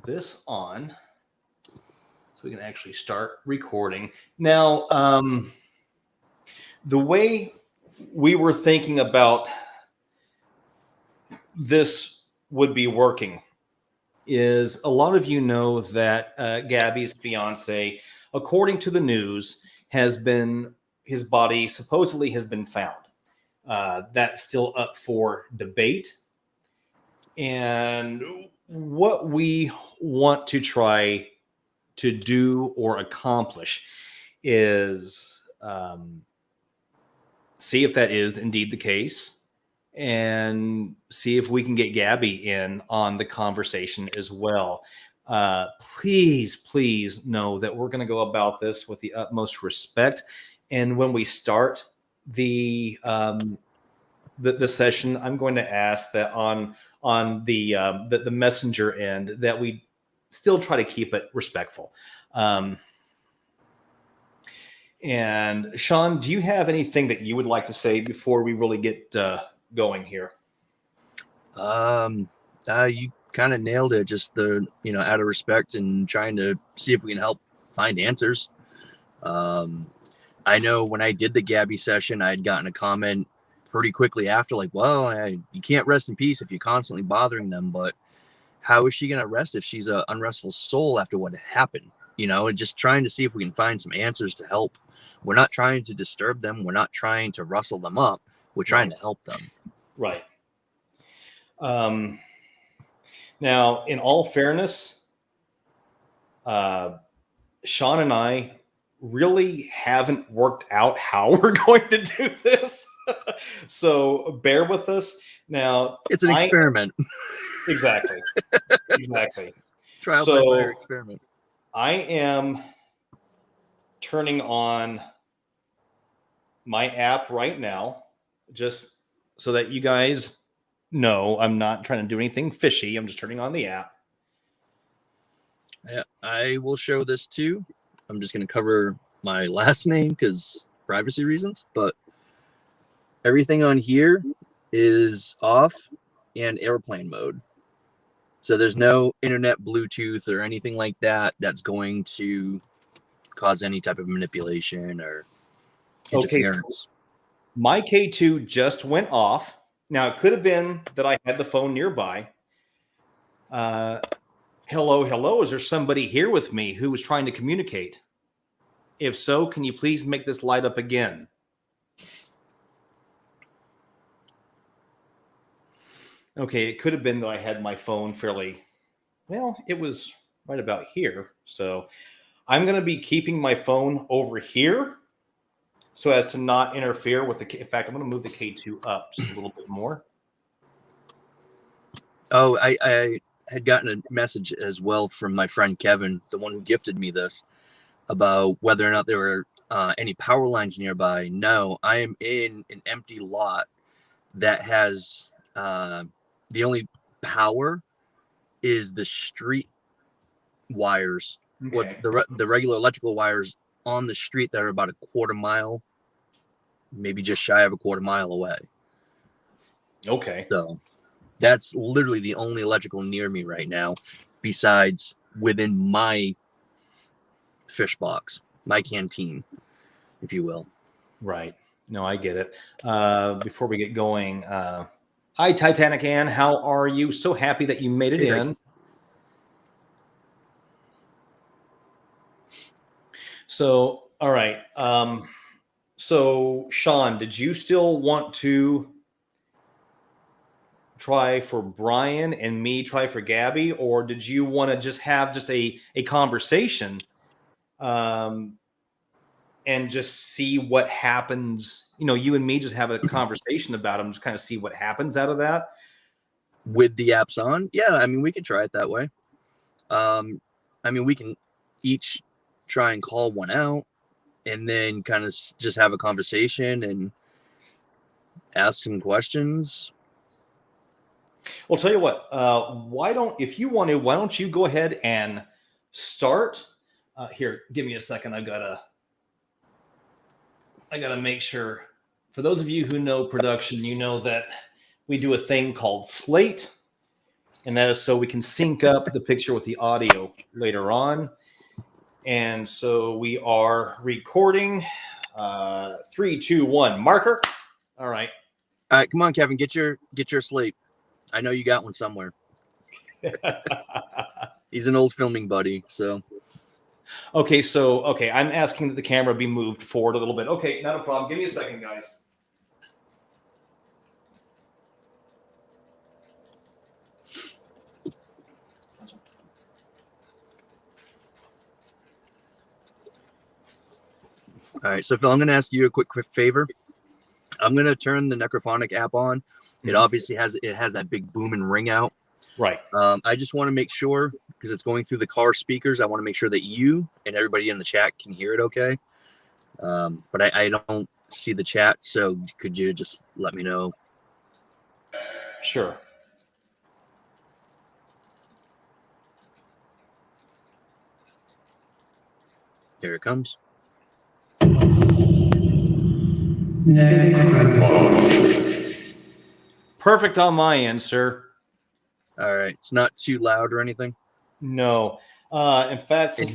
this on so we can actually start recording. Now, the way we were thinking about this would be working is, a lot of you know that Gabby's fiance, according to the news, his body supposedly has been found. That's still up for debate. And what we want to try to do or accomplish is see if that is indeed the case, and see if we can get Gabby in on the conversation as well. Please know that we're going to go about this with the utmost respect. And when we start the session, I'm going to ask that on the messenger end that we still try to keep it respectful. And Sean, do you have anything that you would like to say before we really get going here? You kind of nailed it. Just out of respect and trying to see if we can help find answers. I know when I did the Gabby session, I had gotten a comment pretty quickly after, like, well, you can't rest in peace if you're constantly bothering them, but how is she going to rest if she's an unrestful soul after what happened? And just trying to see if we can find some answers to help. We're not trying to disturb them. We're not trying to rustle them up. We're trying to help them. Right. Now, in all fairness, Sean and I really haven't worked out how we're going to do this. So bear with us. Now, It's an experiment. Exactly. Trial by fire experiment. I am turning on my app right now, just so that you guys know I'm not trying to do anything fishy. I'm just turning on the app. Yeah, I will show this too. I'm just going to cover my last name because privacy reasons, but everything on here is off and airplane mode. So there's no internet, Bluetooth, or anything like that that's going to cause any type of manipulation or interference. Okay. My K2 just went off. Now, it could have been that I had the phone nearby. Hello. Is there somebody here with me who was trying to communicate? If so, can you please make this light up again? Okay, it could have been that I had my phone fairly, well, it was right about here. So I'm going to be keeping my phone over here so as to not interfere with the, in fact, I'm going to move the K2 up just a little bit more. Oh, I had gotten a message as well from my friend Kevin, the one who gifted me this, about whether or not there were any power lines nearby. No, I am in an empty lot that has the only power is the street wires, Okay. or the regular electrical wires on the street that are about a quarter mile, maybe just shy of a quarter mile away. Okay. So that's literally the only electrical near me right now, besides within my fish box, my canteen, if you will. Right. No, I get it. Before we get going, hi, Titanic Ann. How are you? So happy that you made it in. So, all right. So, Sean, did you still want to try for Brian and me try for Gabby, or did you want to just have just a conversation and just see what happens? You know, you and me just have a conversation about them, just kind of see what happens out of that. With the apps on? Yeah, I mean, we could try it that way. I mean, we can each try and call one out and then kind of just have a conversation and ask some questions. Well, tell you what, why don't you go ahead and start? Here, give me a second. I gotta make sure. For those of you who know production, you know that we do a thing called slate, and that is so we can sync up the picture with the audio later on. And so we are recording. 3, 2, 1, marker. All right. All right, come on, Kevin, get your slate. I know you got one somewhere. He's an old filming buddy, so. Okay, I'm asking that the camera be moved forward a little bit. Okay, not a problem. Give me a second, guys. All right, so Phil, I'm going to ask you a quick favor. I'm going to turn the Necrophonic app on. It obviously has that big boom and ring out. Right. I just want to make sure, because it's going through the car speakers, I want to make sure that you and everybody in the chat can hear it okay. But I don't see the chat, so could you just let me know? Sure. Here it comes. Perfect on my end, sir. All right. It's not too loud or anything? No. In fact, since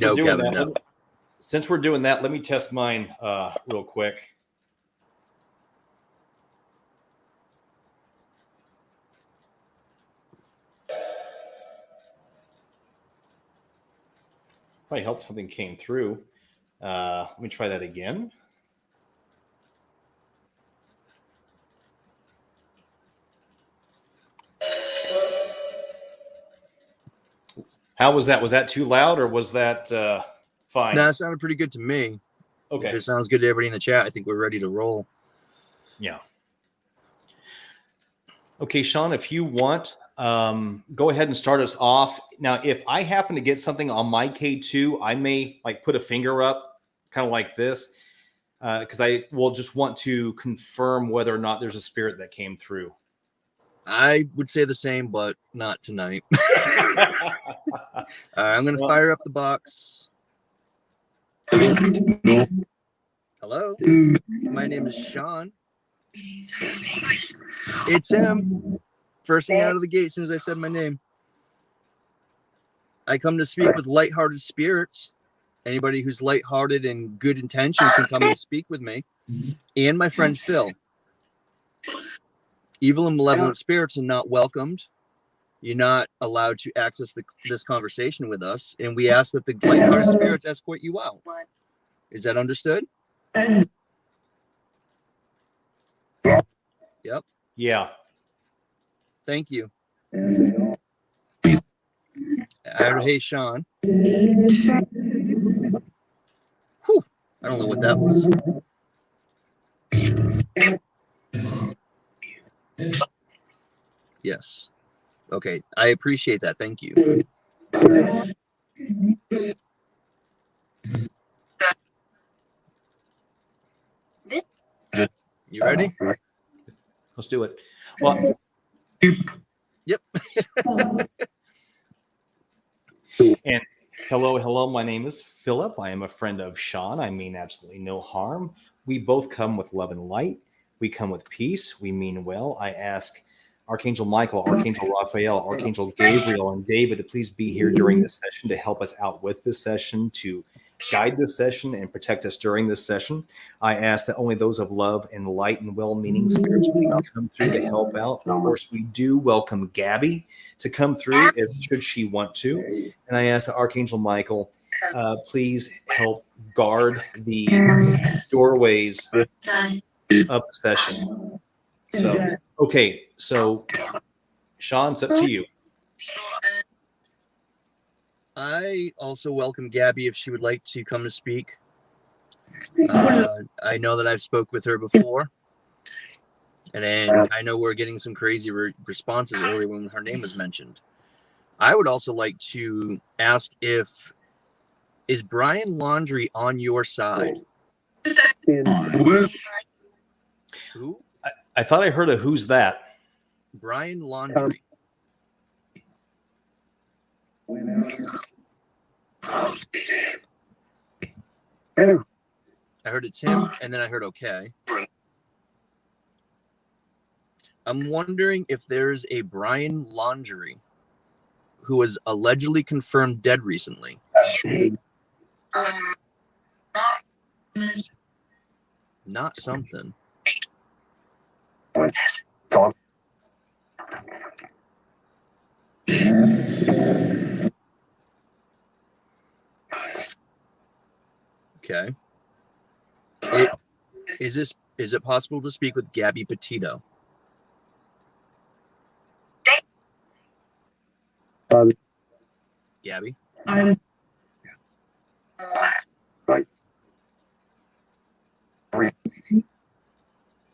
we're doing that, let me test mine real quick. Probably helped something came through. Let me try that again. How was that? Was that too loud or was that fine? No, it sounded pretty good to me. Okay. If it sounds good to everybody in the chat, I think we're ready to roll. Yeah. Okay, Sean, if you want, go ahead and start us off. Now, if I happen to get something on my K2, I may like put a finger up, kind of like this, because I will just want to confirm whether or not there's a spirit that came through. I would say the same, but not tonight. I'm going to fire up the box. Hello, my name is Sean. It's him. First thing out of the gate, as soon as I said my name. I come to speak with lighthearted spirits. Anybody who's lighthearted and good intentions can come and speak with me. And my friend Phil. Evil and malevolent spirits are not welcomed. You're not allowed to access this conversation with us. And we ask that the lighthearted spirits escort you out. Is that understood? Yep. Yeah. Thank you. I heard, hey, Sean. Whew. I don't know what that was. Yes. Okay. I appreciate that. Thank you. You ready? Let's do it. Well, yep. And hello. My name is Philip. I am a friend of Sean. I mean absolutely no harm. We both come with love and light. We come with peace. We mean well. I ask Archangel Michael, Archangel Raphael, Archangel Gabriel, and David to please be here during this session to help us out with this session, to guide this session and protect us during this session. I ask that only those of love and light and well-meaning spirits please come through to help out. Of course, we do welcome Gabby to come through if should she want to. And I ask that Archangel Michael please help guard the doorways of the session. So, okay. So, Sean, it's up to you. I also welcome Gabby if she would like to come to speak. I know that I've spoke with her before. And I know we're getting some crazy responses earlier when her name was mentioned. I would also like to ask is Brian Laundrie on your side? Who? I thought I heard a who's that? Brian Laundrie. I heard it's him, and then I heard okay. I'm wondering if there's a Brian Laundrie who was allegedly confirmed dead recently. Not something. Okay. Is it possible to speak with Gabby Petito? Gabby?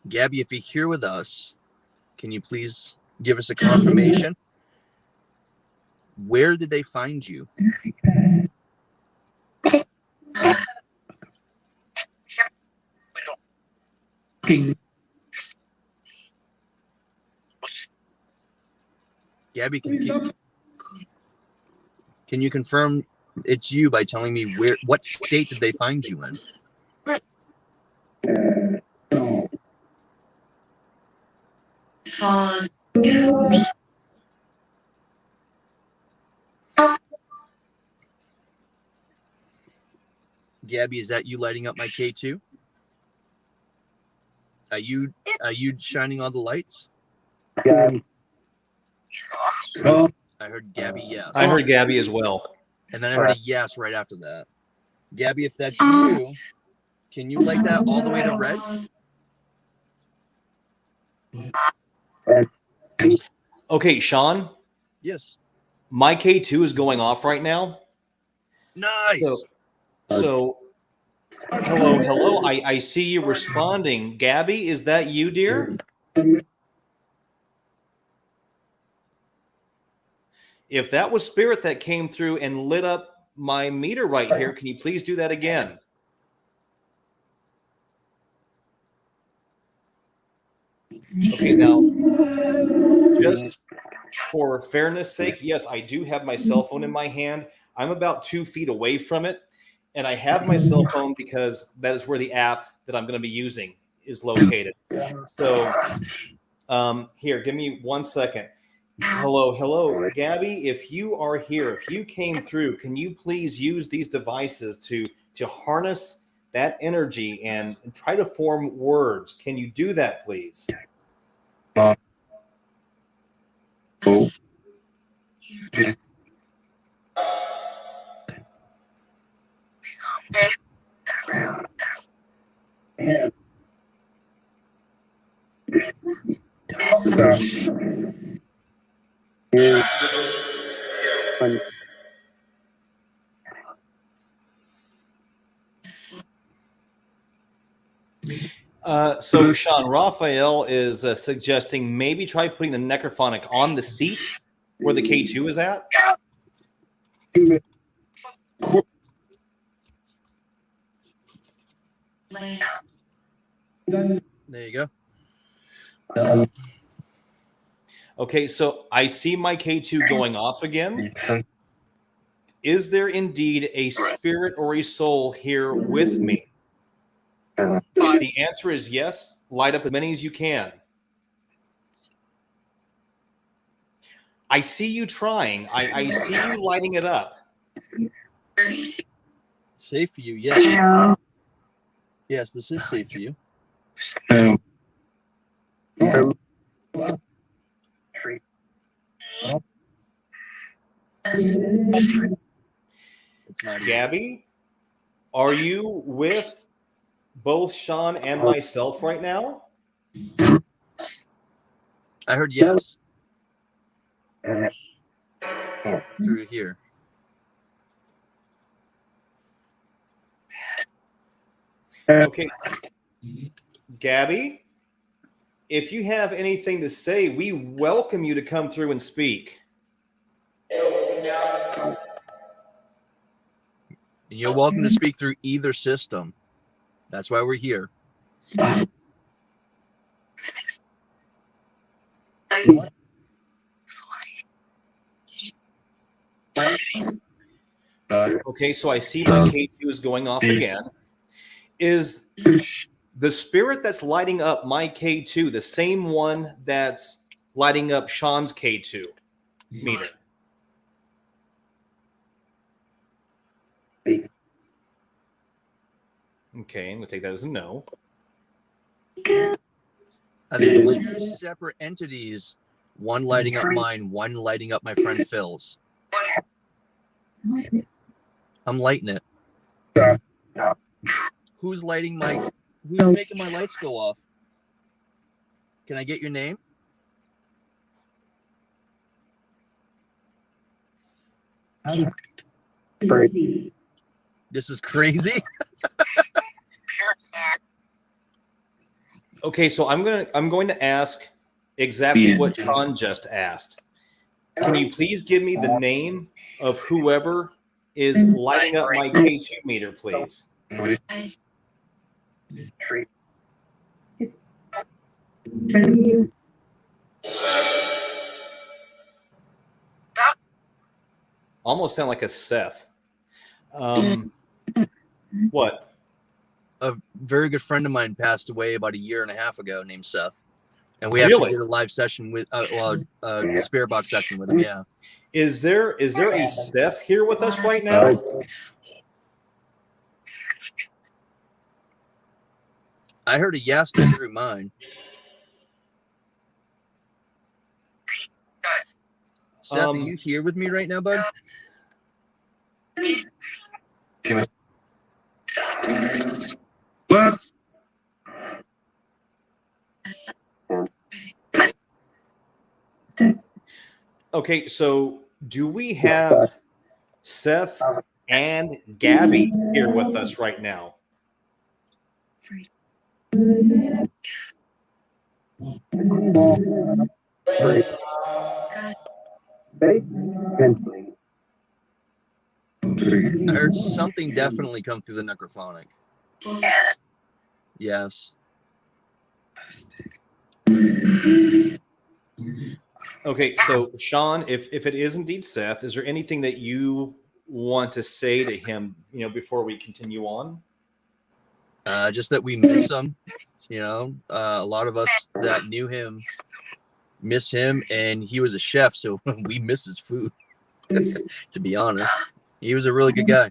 Gabby, if you're here with us, can you please give us a confirmation? Where did they find you? Gabby, can you confirm it's you by telling me what state did they find you in? Gabby, is that you lighting up my K2? Are you shining all the lights? I heard Gabby, yes. I heard Gabby as well. And then I heard a yes right after that. Gabby, if that's you, can you light that all the way to red? Okay, Sean. Yes. My K2 is going off right now. Nice. So hello. I see you responding. Gabby, is that you, dear? If that was spirit that came through and lit up my meter right here, can you please do that again? Okay, now, just for fairness sake, yes, I do have my cell phone in my hand. I'm about 2 feet away from it, and I have my cell phone because that is where the app that I'm going to be using is located. So here, give me 1 second. Hello, Gabby. If you are here, if you came through, can you please use these devices to harness that energy and try to form words? Can you do that, please? So Sean, Raphael is suggesting maybe try putting the necrophonic on the seat where the K2 is at. There you go. Okay, so I see my K2 going off again. Is there indeed a spirit or a soul here with me? If the answer is yes, light up as many as you can. I see you trying. I see you lighting it up. Safe for you, yes. Yes, this is safe for you. It's not easy. Gabby, are you with both Sean and myself right now? I heard yes. Through here. Okay. Gabby, if you have anything to say, we welcome you to come through and speak. And you're welcome to speak through either system. That's why we're here. Okay, so I see my K2 is going off again. Is the spirit that's lighting up my K2 the same one that's lighting up Sean's K2 meter? Okay, I'm going to take that as a no. I think it's two separate entities, one lighting up mine, one lighting up my friend Phil's. I'm lighting it. Who's making my lights go off? Can I get your name? This is crazy. Okay, so I'm going to ask exactly what Sean just asked. Can you please give me the name of whoever is lighting up my K2 meter, please? Almost sound like a Seth. What? A very good friend of mine passed away about 1.5 years ago named Seth. And we actually did a live session with spirit box session with him, yeah. Is there a Seth here with us right now? I heard a yes go through mine. Seth, are you here with me right now, bud? What? Okay, so do we have Seth and Gabby here with us right now? I heard something definitely come through the necrophonic. Yes. Okay, so Sean, if it is indeed Seth, is there anything that you want to say to him, before we continue on? Just that we miss him. A lot of us that knew him miss him, and he was a chef, so we miss his food. To be honest, he was a really good guy.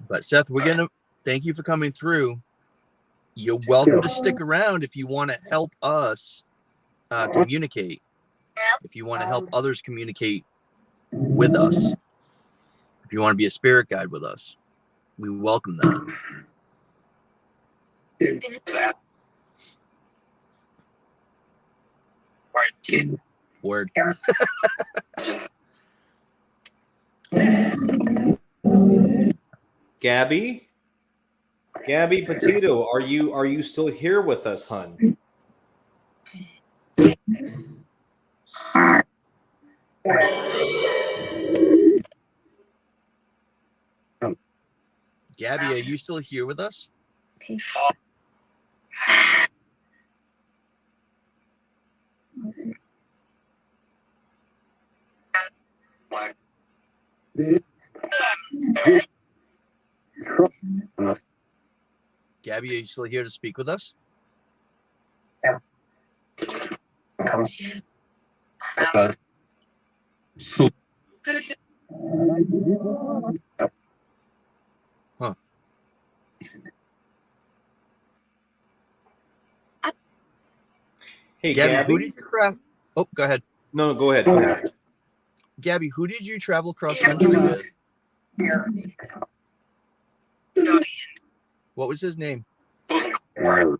But Seth, we're gonna thank you for coming through. You're welcome to stick around if you want to help us communicate. If you want to help others communicate with us. If you want to be a spirit guide with us, we welcome that. Word. Gabby Petito, are you still here with us, hun? Gabby, are you still here with us? Okay. Gabby, are you still here to speak with us? Huh. Hey, Gabby, who did you travel? Oh, go ahead. No, go ahead. Gabby, who did you travel cross country with? What was his name? I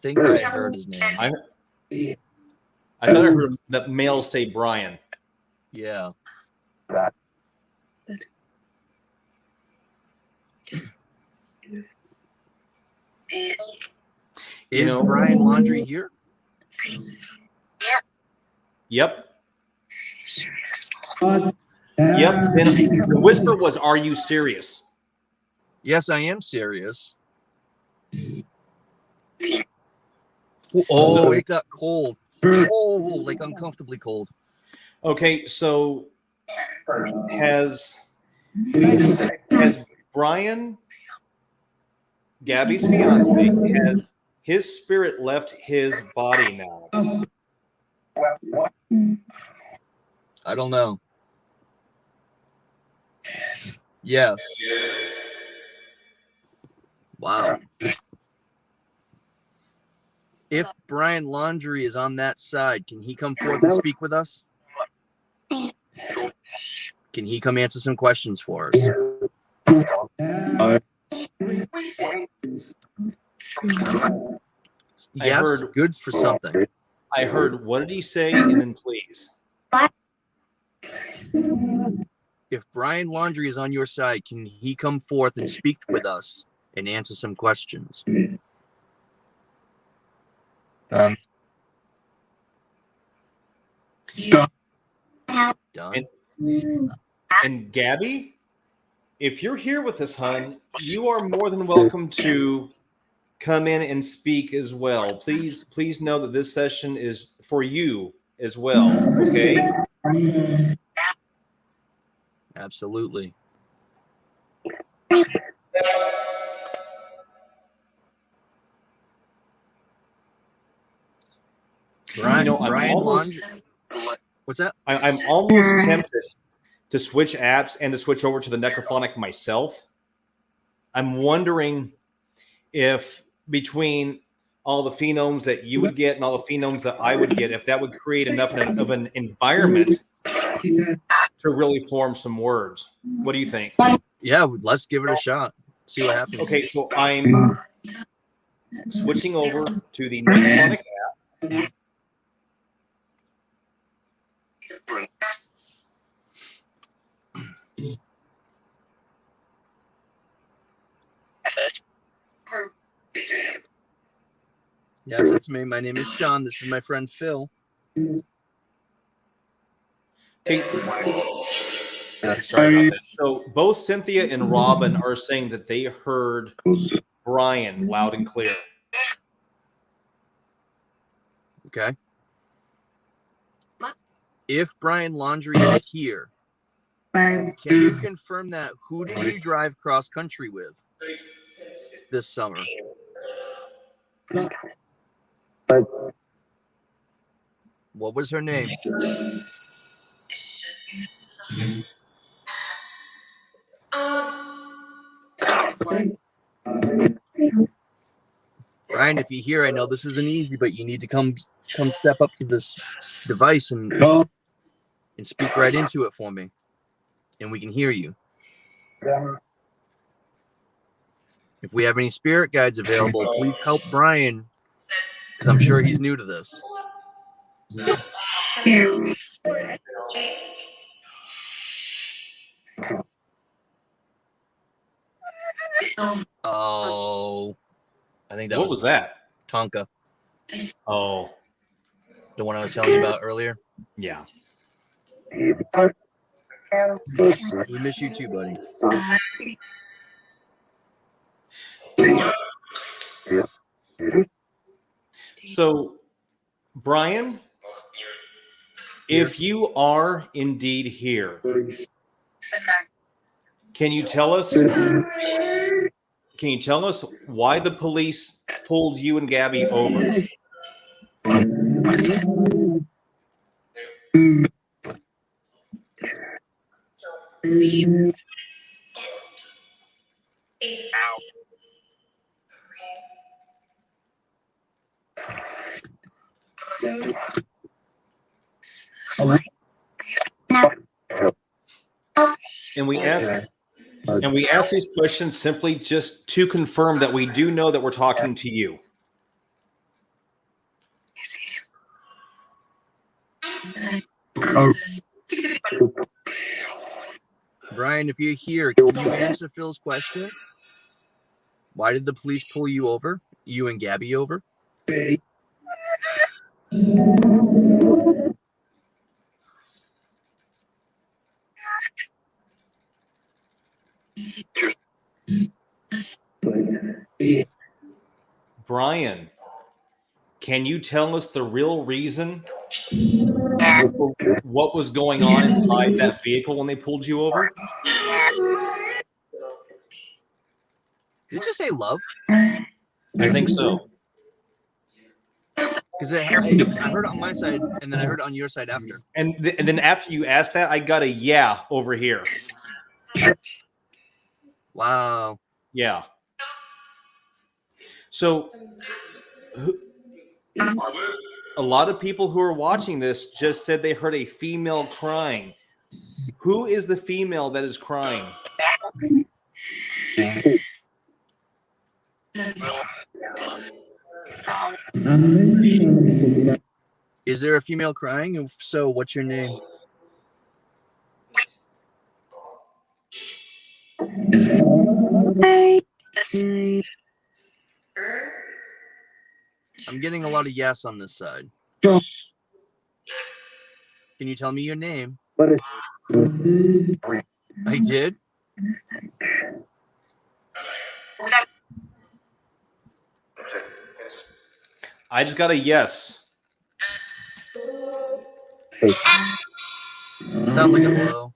think I heard his name. I thought I heard that males say Brian. Yeah. Is Brian Laundrie here? Yep. Yep. And the whisper was, "Are you serious?" Yes, I am serious. Oh, it got cold. Oh, like uncomfortably cold. Okay, so has Brian, Gabby's fiance, has his spirit left his body now? I don't know. Yes. Wow. If Brian Laundrie is on that side, can he come forth and speak with us? Can he come answer some questions for us? Yes, good for something. I heard, what did he say? And then please. If Brian Laundrie is on your side, can he come forth and speak with us and answer some questions? Done. And Gabby, if you're here with us, hun, you are more than welcome to come in and speak as well. Please know that this session is for you as well. Okay. Absolutely. Brian Laundrie. What's that? I'm almost tempted to switch apps and to switch over to the necrophonic myself. I'm wondering if between all the phenomes that you would get and all the phenomes that I would get, if that would create enough of an environment to really form some words. What do you think? Yeah, let's give it a shot. See what happens. Okay, so I'm switching over to the Necrochatter app. Yes, it's me. My name is Sean. This is my friend Phil. Hey, sorry about that. So both Cynthia and Robin are saying that they heard Brian loud and clear. Okay. If Brian Laundrie is here, can you confirm that? Who did you drive cross country with this summer? What was her name? Brian, if you're here, I know this isn't easy, but you need to come step up to this device and speak right into it for me, and we can hear you. If we have any spirit guides available, please help Brian, because I'm sure he's new to this. Oh, I think that What was that? Tonka. Oh, the one I was telling you about earlier. Yeah. We miss you too, buddy. So, Brian, if you are indeed here, can you tell us why the police pulled you and Gabby over? And we ask these questions simply just to confirm that we do know that we're talking to you. Brian, if you're here, can you answer Phil's question? Why did the police pull you over? You and Gabby over? Brian, can you tell us the real reason? What was going on inside that vehicle when they pulled you over? Did you just say love? I think so. Because I heard it on my side, and then I heard it on your side after. And then after you asked that, I got a yeah over here. Wow. Yeah. So a lot of people who are watching this just said they heard a female crying. Who is the female that is crying? Is there a female crying? If so, what's your name? I'm getting a lot of yes on this side. Can you tell me your name? I did? I just got a yes. Sound like a hello.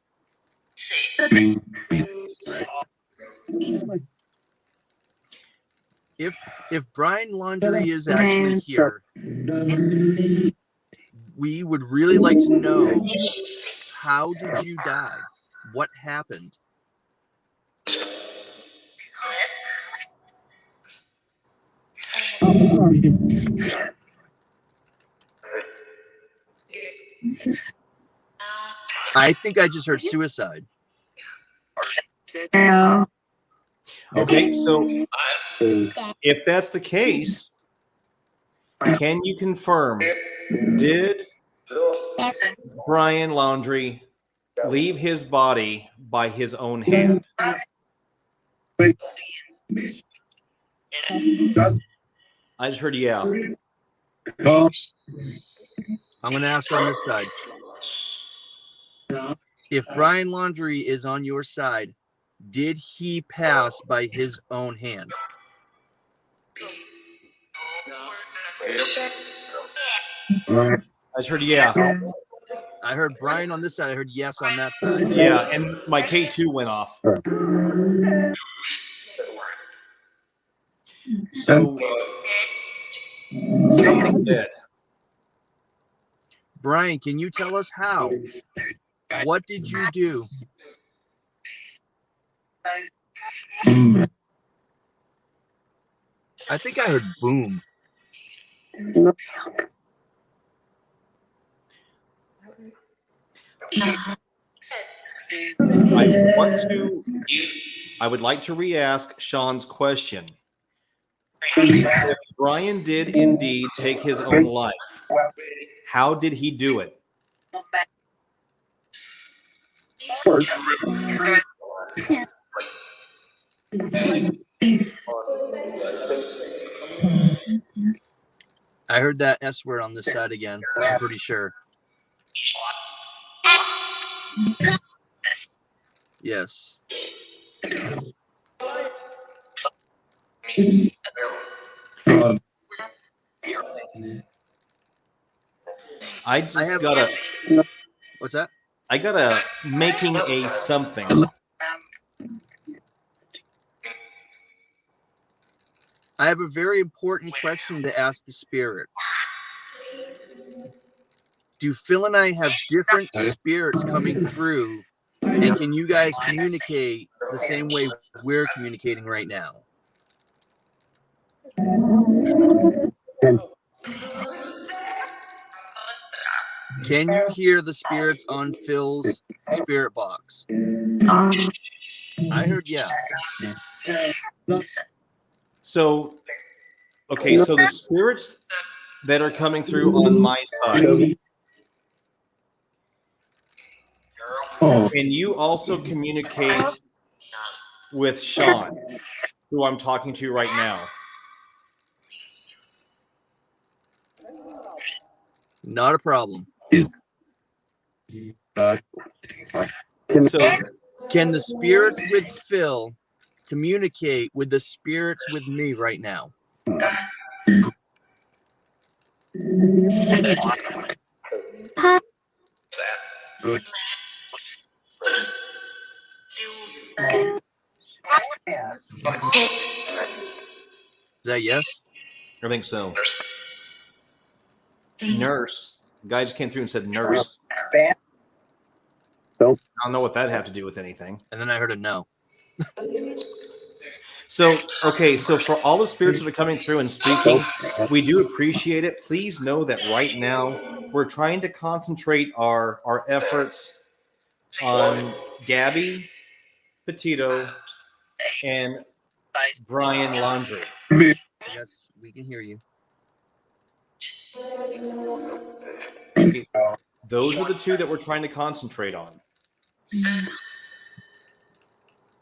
If Brian Laundrie is actually here, we would really like to know, how did you die? What happened? I think I just heard suicide. Okay, so If that's the case, can you confirm, did Brian Laundrie leave his body by his own hand? I just heard yeah. I'm going to ask on this side. If Brian Laundrie is on your side, did he pass by his own hand? I just heard yeah. I heard Brian on this side. I heard yes on that side. Yeah, and my K2 went off. So something did. Brian, can you tell us how? What did you do? I think I heard boom. I would like to re-ask Sean's question. If Brian did indeed take his own life, how did he do it? I heard that S word on this side again. I'm pretty sure. Yes. I got a. What's that? I got a making a something. I have a very important question to ask the spirits. Do Phil and I have different spirits coming through? And can you guys communicate the same way we're communicating right now? Can you hear the spirits on Phil's spirit box? I heard yes. So, okay, so the spirits that are coming through on my side, can you also communicate with Sean, who I'm talking to right now? Not a problem. So, can the spirits with Phil communicate with the spirits with me right now? Is that yes? I think so. Nurse. The guy just came through and said nurse. I don't know what that had to do with anything. And then I heard a no. So, okay, so for all the spirits that are coming through and speaking, we do appreciate it. Please know that right now we're trying to concentrate our efforts on Gabby Petito and Brian Laundrie. Yes, we can hear you. Okay, those are the two that we're trying to concentrate on.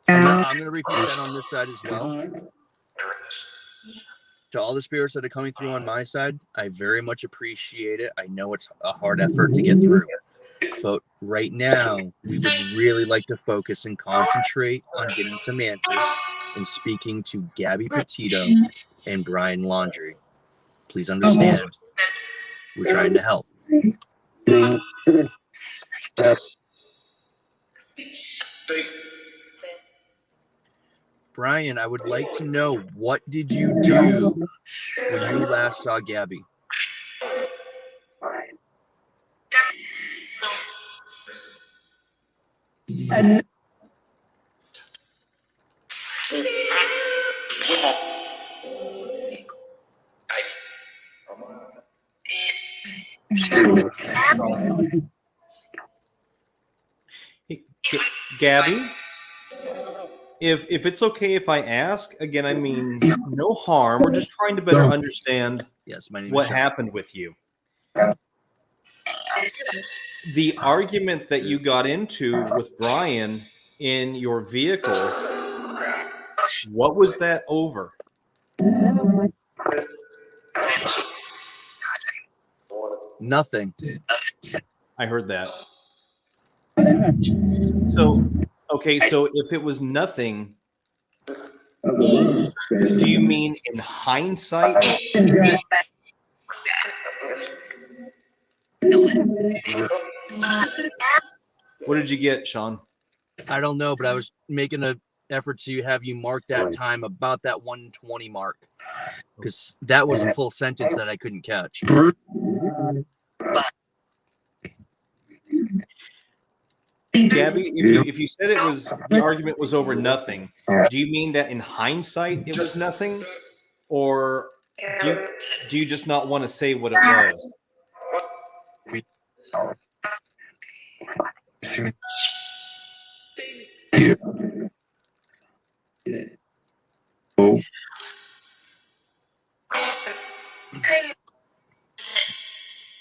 I'm going to repeat that on this side as well. To all the spirits that are coming through on my side, I very much appreciate it. I know it's a hard effort to get through. But right now, we would really like to focus and concentrate on getting some answers and speaking to Gabby Petito and Brian Laundrie. Please understand, we're trying to help. Brian, I would like to know, what did you do when you last saw Gabby? Gabby, if it's okay if I ask again, I mean no harm. We're just trying to better understand Yes, my name what is Sean. happened with you. The argument that you got into with Brian in your vehicle, what was that over? Nothing. I heard that. So, okay, so if it was nothing, do you mean in hindsight? What did you get, Sean? I don't know, but I was making an effort to have you mark that time about that 120 mark, because that was a full sentence that I couldn't catch. Gabby, if you said it was the argument was over nothing, do you mean that in hindsight it was nothing, or do you just not want to say what it was?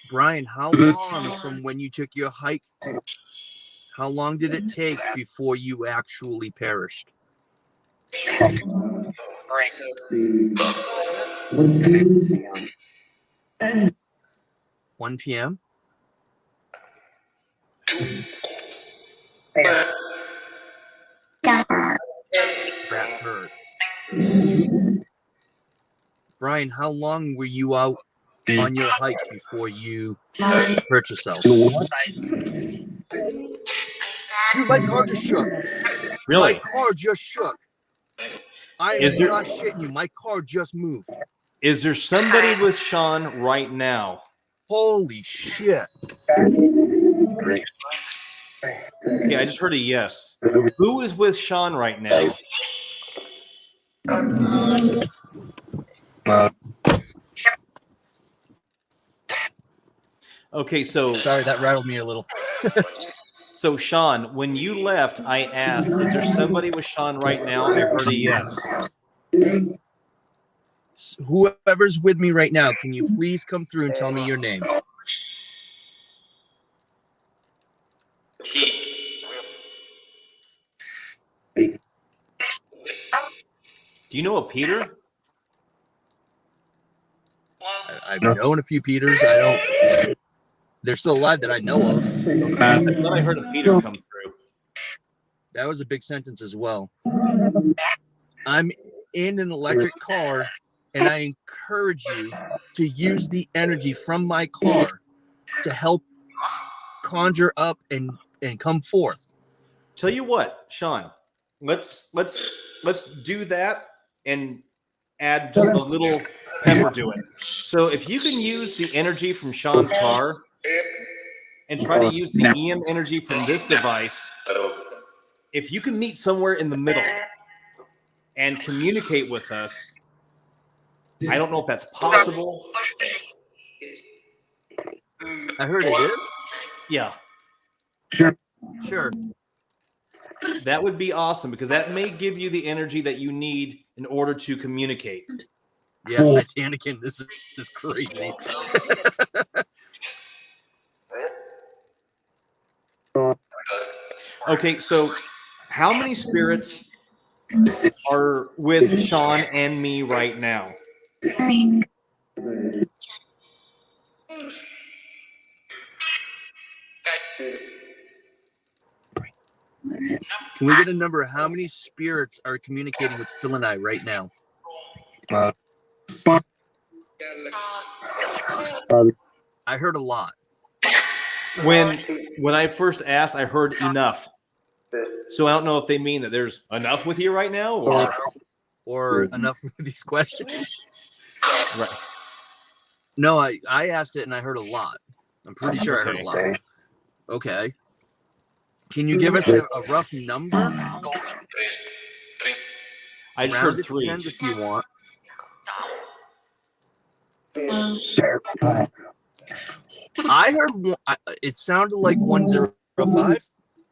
Brian, how long from when you took your hike, how long did it take before you actually perished? 1 p.m.? That hurt. Brian, how long were you out on your hike before you hurt yourself? Dude, my car just shook. Really? My car just shook. I am not shitting you. My car just moved. Is there somebody with Sean right now? Holy shit. Yeah, I just heard a yes. Who is with Sean right now? Okay, so sorry, that rattled me a little. So Sean, when you left, I asked, is there somebody with Sean right now? I heard a yes. Whoever's with me right now, can you please come through and tell me your name? Do you know a Peter? I've known a few Peters. I don't. They're still alive that I know of. I thought I heard a Peter come through. That was a big sentence as well. I'm in an electric car, and I encourage you to use the energy from my car to help conjure up and come forth. Tell you what, Sean, let's do that and add just a little pepper to it. So if you can use the energy from Sean's car and try to use the EM energy from this device, if you can meet somewhere in the middle and communicate with us, I don't know if that's possible. I heard it is. Yeah. Sure. That would be awesome, because that may give you the energy that you need in order to communicate. Yeah, Titanic, this is crazy. Okay, so how many spirits are with Sean and me right now? Can we get a number of how many spirits are communicating with Phil and I right now? I heard a lot. When I first asked, I heard enough. So I don't know if they mean that there's enough with you right now, or enough with these questions. Right. No, I asked it and I heard a lot. I'm pretty sure I heard a lot. Okay. Can you give us a rough number? I just heard 3. If you want. I heard it sounded like 105.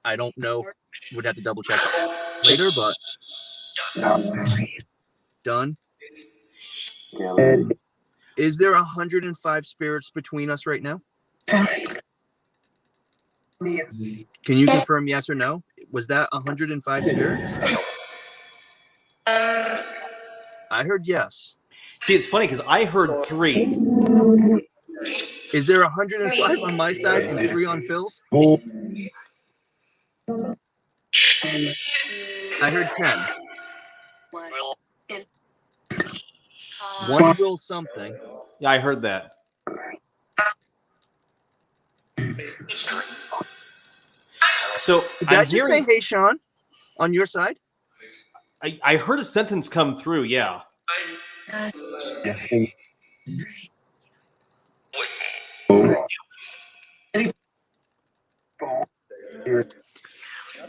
I don't know. Would have to double check. later, but done. Is there 105 spirits between us right now? Can you confirm yes or no? Was that 105 spirits? I heard yes. See, it's funny because I heard 3. Is there 105 on my side and 3 on Phil's? I heard 10. One will something. Yeah, I heard that. So Did I just say, hey, Sean, on your side? I heard a sentence come through, yeah.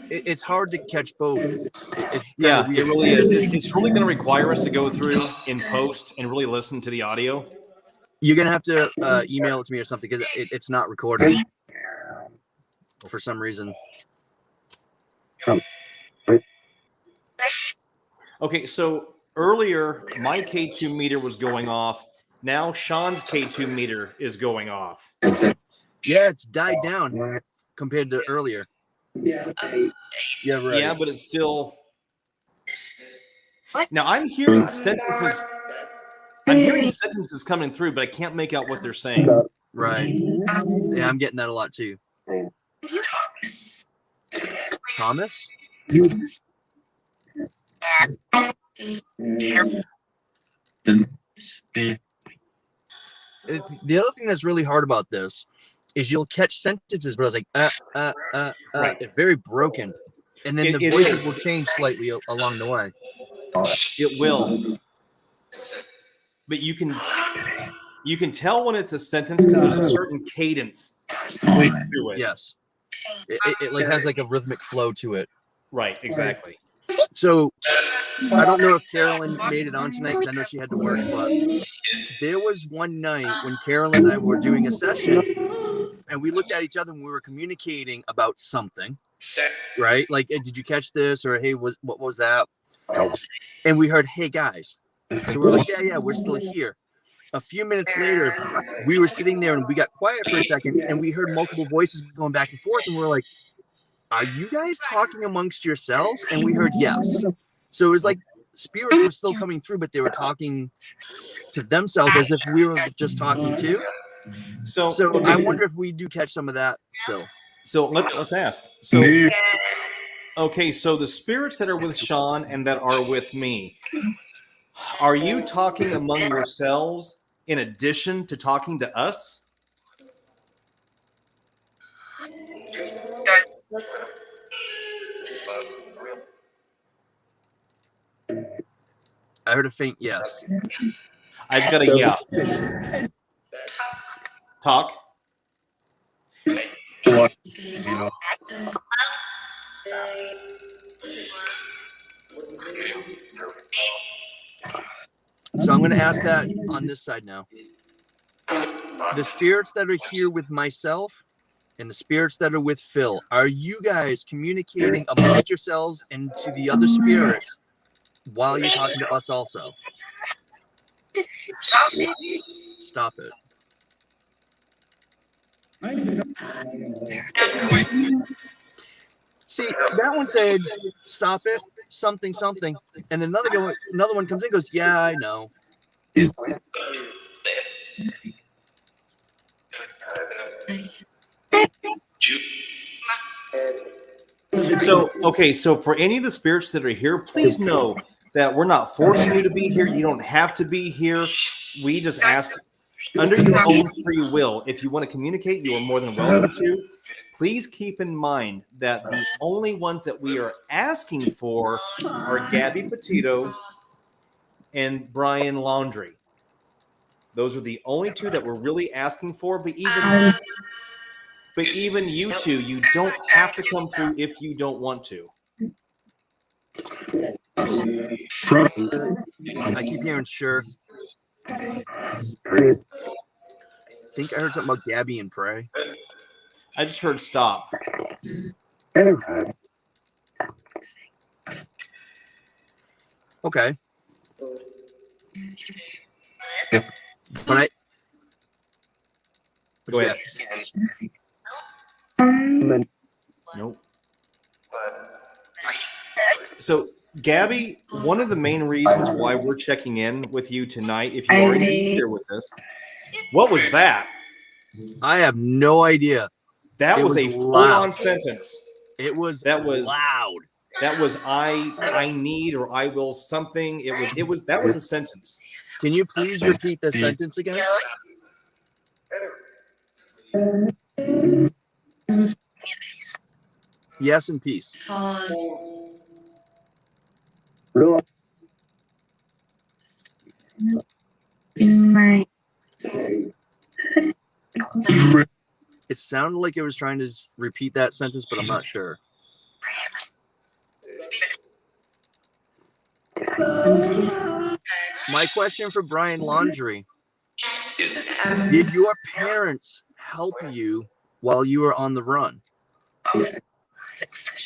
It's hard to catch both. It's Yeah, it really is. It's really going to require us to go through in post and really listen to the audio. You're going to have to email it to me or something because it's not recorded for some reason. Okay, so earlier my K2 meter was going off. Now Sean's K2 meter is going off. Yeah, it's died down compared to earlier. Yeah, right. Yeah, but it's still. Now I'm hearing sentences. I'm hearing sentences coming through, but I can't make out what they're saying. Right. Yeah, I'm getting that a lot too. Thomas? The other thing that's really hard about this is you'll catch sentences, but I was like, Right. It's very broken. And then the voices will change slightly along the way. It will. But you can tell when it's a sentence because there's a certain cadence to it. Yes. It like has like a rhythmic flow to it. Right, exactly. So I don't know if Carolyn made it on tonight because I know she had to work, but there was one night when Carolyn and I were doing a session and we looked at each other and we were communicating about something, right? Like, hey, did you catch this? Or, hey, what was that? And we heard, hey, guys. So we're like, yeah, we're still here. A few minutes later, we were sitting there and we got quiet for a second and we heard multiple voices going back and forth. And we're like, are you guys talking amongst yourselves? And we heard yes. So it was like spirits were still coming through, but they were talking to themselves as if we were just talking too. So okay. I wonder if we do catch some of that still. So let's ask. So okay, so the spirits that are with Sean and that are with me, are you talking among yourselves in addition to talking to us? I heard a faint yes. I just got a yeah. Talk. So I'm going to ask that on this side now. The spirits that are here with myself and the spirits that are with Phil, are you guys communicating amongst yourselves and to the other spirits while you're talking to us also? Stop it. See, that one said, stop it, something, something. And then another one comes in and goes, yeah, I know. So, okay, so for any of the spirits that are here, please know that we're not forcing you to be here. You don't have to be here. We just ask under your own free will. If you want to communicate, you are more than welcome to. Please keep in mind that the only ones that we are asking for are Gabby Petito and Brian Laundrie. Those are the only two that we're really asking for. But even you two, you don't have to come through if you don't want to. I keep hearing sure. I think I heard something about Gabby and Pray. I just heard stop. Okay. But Go ahead. Nope. So, Gabby, one of the main reasons why we're checking in with you tonight, if you are indeed here with us, what was that? I have no idea. That was a full-on sentence. It was That was loud. That was I need or I will something. That was a sentence. Can you please repeat the sentence again? Yes, and peace. It sounded like it was trying to repeat that sentence, but I'm not sure. My question for Brian Laundrie: did your parents help you while you were on the run?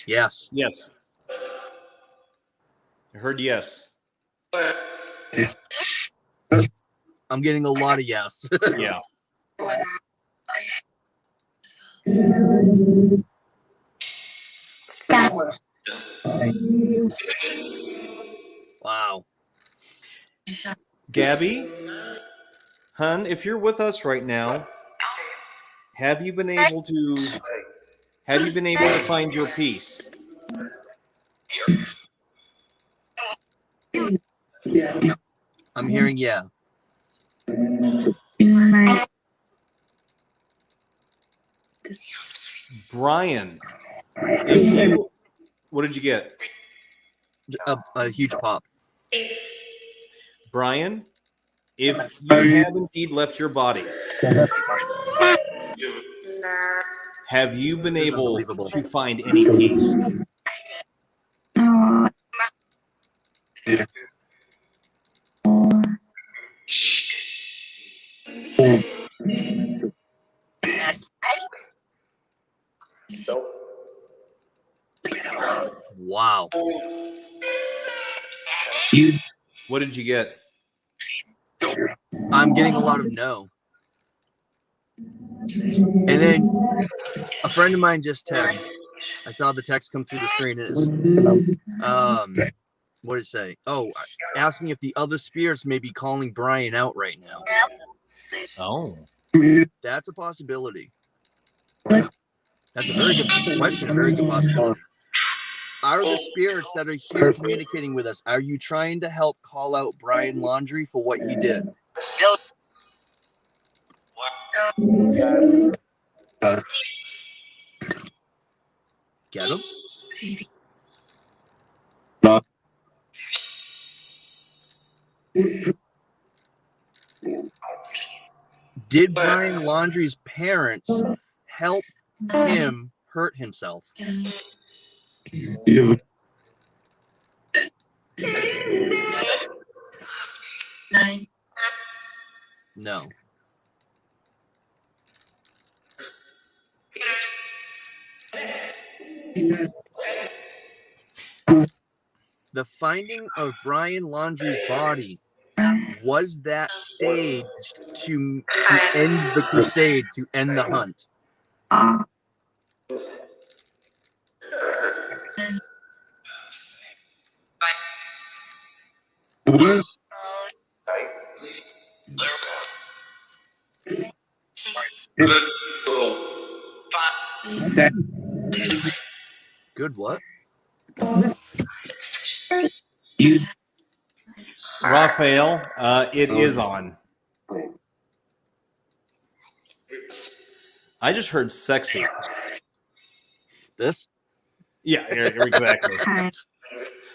Yes. Yes. I heard yes. I'm getting a lot of yes. Yeah. Wow. Gabby, hun, if you're with us right now, have you been able to find your peace? I'm hearing yeah. Brian, what did you get? A huge pop. Brian, if you have indeed left your body, have you been able to find any peace? Wow. What did you get? I'm getting a lot of no. And then a friend of mine just texted. I saw the text come through the screen. Is what did it say? Oh, asking if the other spirits may be calling Brian out right now. Oh. That's a possibility. That's a very good question. A very good possibility. Are the spirits that are here communicating with us, are you trying to help call out Brian Laundrie for what he did? Get him? Did Brian Laundrie's parents help him hurt himself? No. The finding of Brian Laundrie's body, was that staged to end the crusade, to end the hunt? Good what? Raphael, it is on. I just heard sexy. This? Yeah, exactly.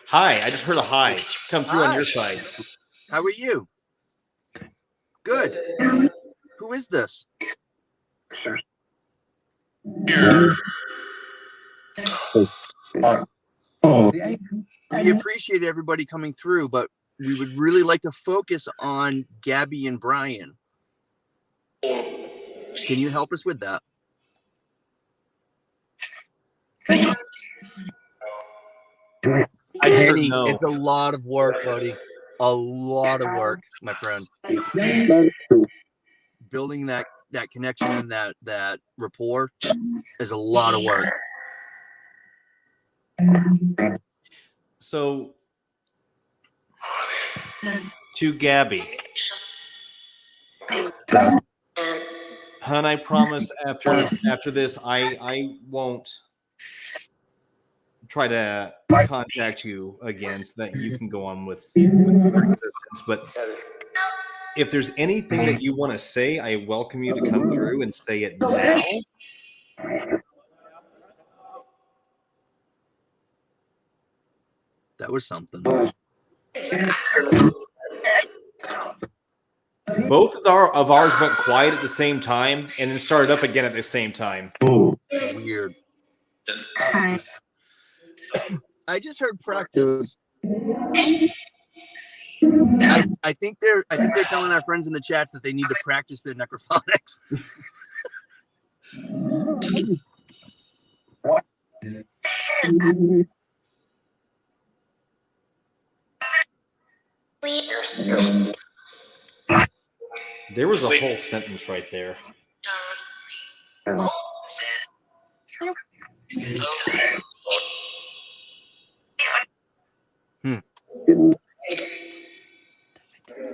Hi, I just heard a hi come through on your side. How are you? Good. Who is this? We appreciate everybody coming through, but we would really like to focus on Gabby and Brian. Can you help us with that? I sure Kenny, know. it's a lot of work, buddy. A lot of work, my friend. Building that connection and that rapport is a lot of work. So, to Gabby, hun, I promise after this, I won't try to contact you again so that you can go on with your existence. But if there's anything that you want to say, I welcome you to come through and say it now. That was something. Both of ours went quiet at the same time and then started up again at the same time. Weird. I just heard practice. I think they're telling our friends in the chats that they need to practice their necrophonics. There was a whole sentence right there.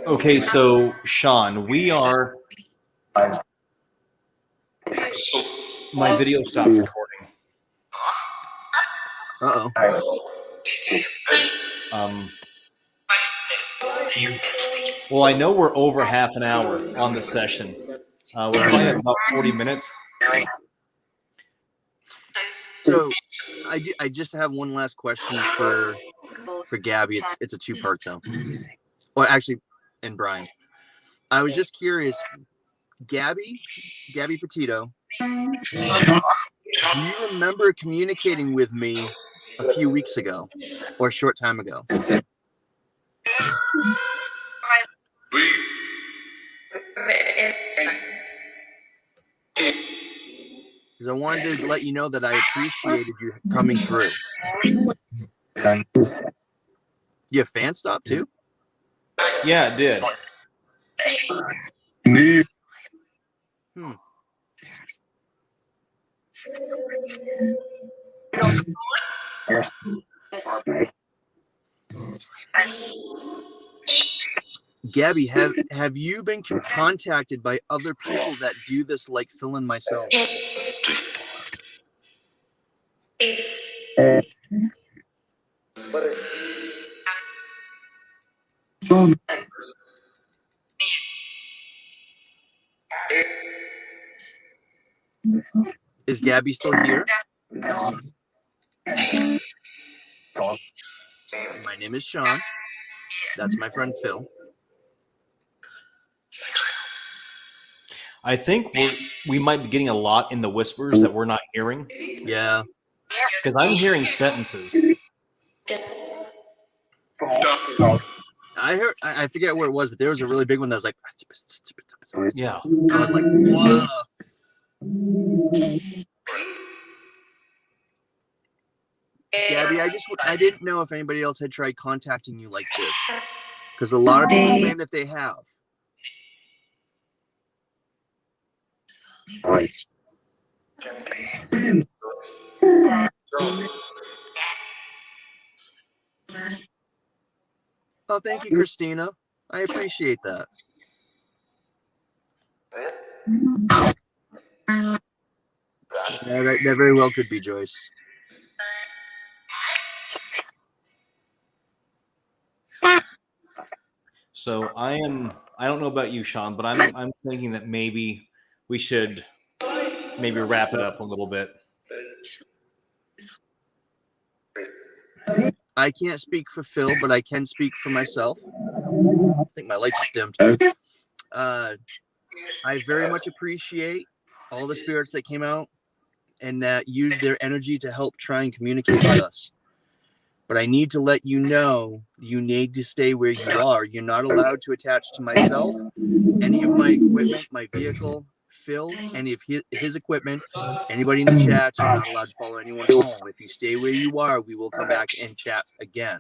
Okay, so Sean, we are. My video stopped recording. Well, I know we're over half an hour on the session. We're probably at about 40 minutes. So I just have one last question for Gabby. It's a two-part though. Well, actually, and Brian. I was just curious, Gabby Petito, do you remember communicating with me a few weeks ago or a short time ago? Because I wanted to let you know that I appreciated you coming through. You have fan stop too? Yeah, it did. Gabby, have you been contacted by other people that do this, like Phil and myself? Is Gabby still here? My name is Sean. That's my friend Phil. I think we might be getting a lot in the whispers that we're not hearing. Yeah. Because I'm hearing sentences. I forget where it was, but there was a really big one that was like, yeah. I was like, whoa. Gabby, I didn't know if anybody else had tried contacting you like this, because a lot of people claim that they have. Oh, thank you, Christina. I appreciate that. That very well could be Joyce. So I don't know about you, Sean, but I'm thinking that maybe we should wrap it up a little bit. I can't speak for Phil, but I can speak for myself. I think my light just dimmed. I very much appreciate all the spirits that came out and that used their energy to help try and communicate with us. But I need to let you know you need to stay where you are. You're not allowed to attach to myself, any of my equipment, my vehicle, Phil, any of his equipment, anybody in the chat, you're not allowed to follow anyone home. If you stay where you are, we will come back and chat again.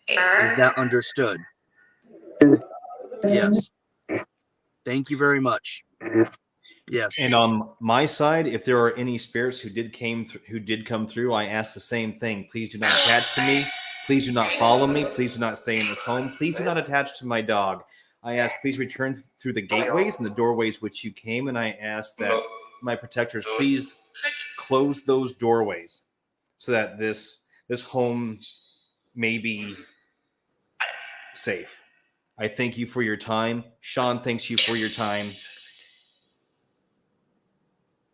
Is that understood? Yes. Thank you very much. Yes. And on my side, if there are any spirits who did come through, I ask the same thing. Please do not attach to me. Please do not follow me. Please do not stay in this home. Please do not attach to my dog. I ask, please return through the gateways and the doorways which you came. And I ask that my protectors please close those doorways so that this home may be safe. I thank you for your time. Sean thanks you for your time.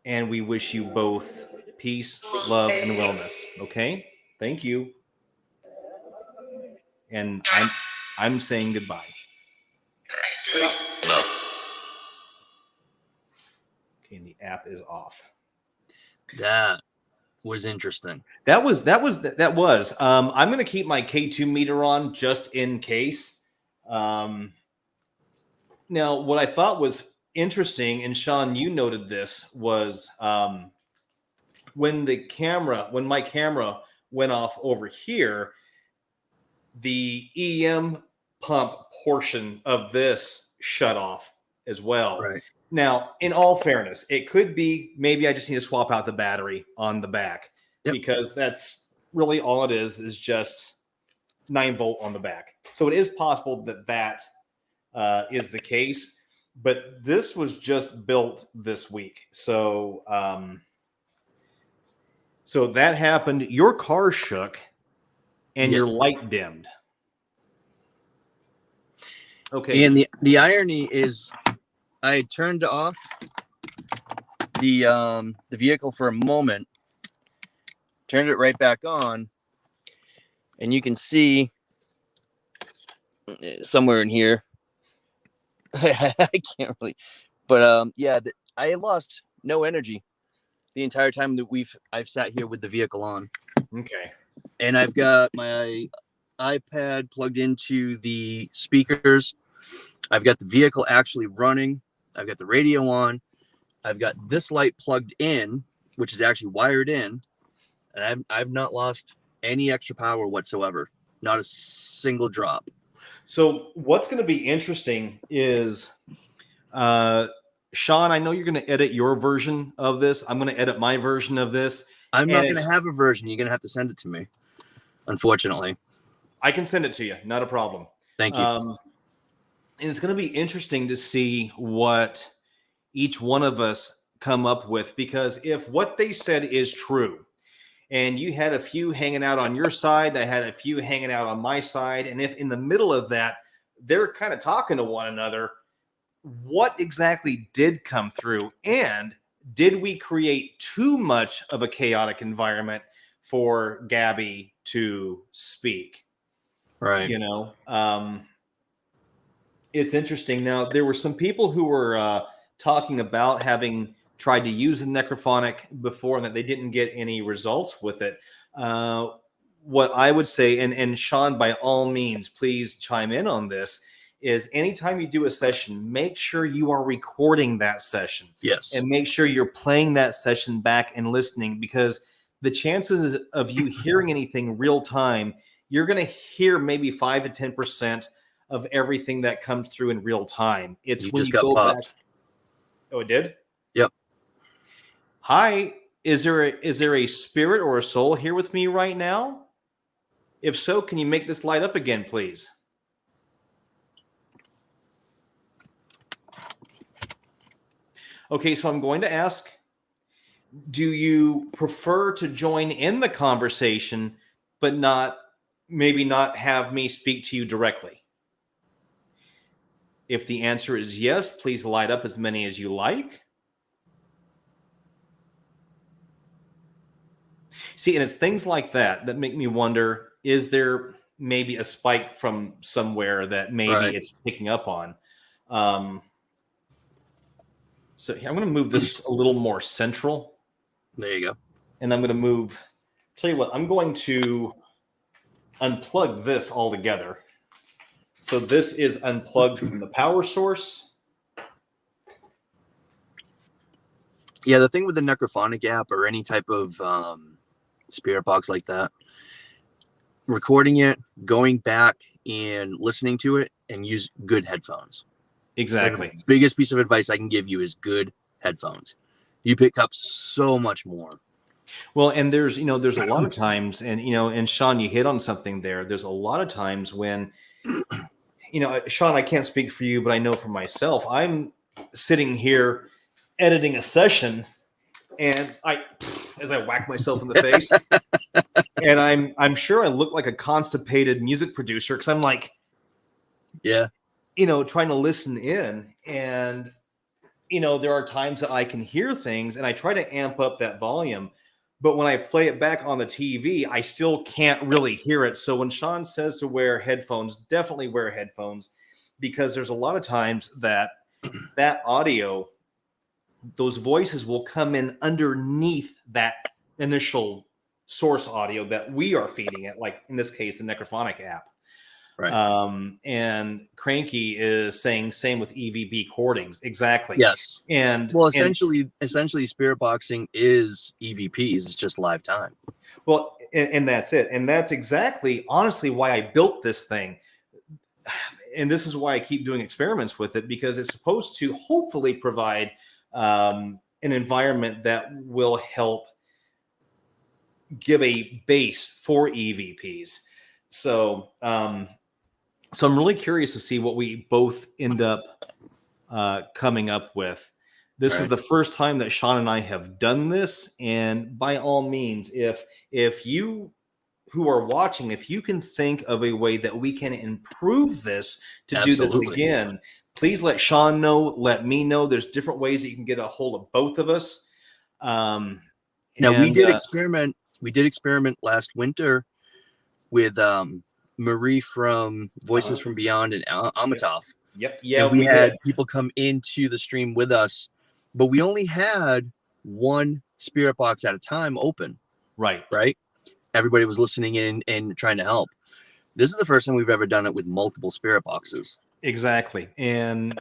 And we wish you both peace, love, and wellness. Okay? Thank you. And I'm saying goodbye. Okay, and the app is off. That was interesting. That was. I'm going to keep my K2 meter on just in case. Now, what I thought was interesting, and Sean, you noted this, was when my camera went off over here, the EM pump portion of this shut off as well. Right. Now, in all fairness, it could be maybe I just need to swap out the battery on the back because that's really all it is just 9-volt on the back. So it is possible that is the case, but this was just built this week. So, so that happened. Your car shook and your light dimmed. Okay. And the irony is I had turned off the vehicle for a moment, turned it right back on, and you can see somewhere in here. I can't really, but I lost no energy the entire time that I've sat here with the vehicle on. Okay. And I've got my iPad plugged into the speakers. I've got the vehicle actually running. I've got the radio on. I've got this light plugged in, which is actually wired in, and I've not lost any extra power whatsoever. Not a single drop. So what's going to be interesting is, Sean, I know you're going to edit your version of this. I'm going to edit my version of this. I'm not going to have a version. You're going to have to send it to me, unfortunately. I can send it to you. Not a problem. Thank you. And it's going to be interesting to see what each one of us come up with, because if what they said is true, and you had a few hanging out on your side, I had a few hanging out on my side, and if in the middle of that, they're kind of talking to one another, what exactly did come through? And did we create too much of a chaotic environment for Gabby to speak? Right. You know, it's interesting. Now, there were some people who were talking about having tried to use the necrophonic before and that they didn't get any results with it. What I would say, and Sean, by all means, please chime in on this, is anytime you do a session, make sure you are recording that session. Yes. And make sure you're playing that session back and listening, because the chances of you hearing anything real time, you're going to hear maybe 5 to 10% of everything that comes through in real time. It's when you go back. Oh, it did? Yep. Hi, is there a spirit or a soul here with me right now? If so, can you make this light up again, please? Okay, so I'm going to ask, do you prefer to join in the conversation, but maybe not have me speak to you directly? If the answer is yes, please light up as many as you like. See, and it's things like that that make me wonder, is there maybe a spike from somewhere that maybe it's picking up on? So I'm going to move this a little more central. There you go. And I'm going to tell you what, I'm going to unplug this altogether. So this is unplugged from the power source. Yeah, the thing with the Necrophonic app or any type of spirit box like that, recording it, going back and listening to it, and use good headphones. Exactly. The biggest piece of advice I can give you is good headphones. You pick up so much more. Well, and there's a lot of times, and and Sean, you hit on something there. There's a lot of times when, Sean, I can't speak for you, but I know for myself, I'm sitting here editing a session, and as I whack myself in the face, and I'm sure I look like a constipated music producer because I'm like, yeah, trying to listen in, and there are times that I can hear things, and I try to amp up that volume. But when I play it back on the TV, I still can't really hear it. So when Sean says to wear headphones, definitely wear headphones, because there's a lot of times that audio, those voices will come in underneath that initial source audio that we are feeding it, like in this case, the Necrophonic app. right. And Cranky is saying same with EVP recordings. Exactly. Yes. And well, essentially, spirit boxing is EVPs. It's just live time. Well, and that's it. And that's exactly, honestly, why I built this thing. And this is why I keep doing experiments with it, because it's supposed to hopefully provide an environment that will help give a base for EVPs. So, so I'm really curious to see what we both end up coming up with. This is the first time that Sean and I have done this, and by all means, if you who are watching, if you can think of a way that we can improve this to do this again, please let Sean know, let me know. There's different ways that you can get a hold of both of us. Now, we did experiment. We did experiment last winter with Marie from Voices from Beyond and Amitov. Yep. Yeah. And we had people come into the stream with us, but we only had one spirit box at a time open. Right. Everybody was listening in and trying to help. This is the first time we've ever done it with multiple spirit boxes. Exactly. And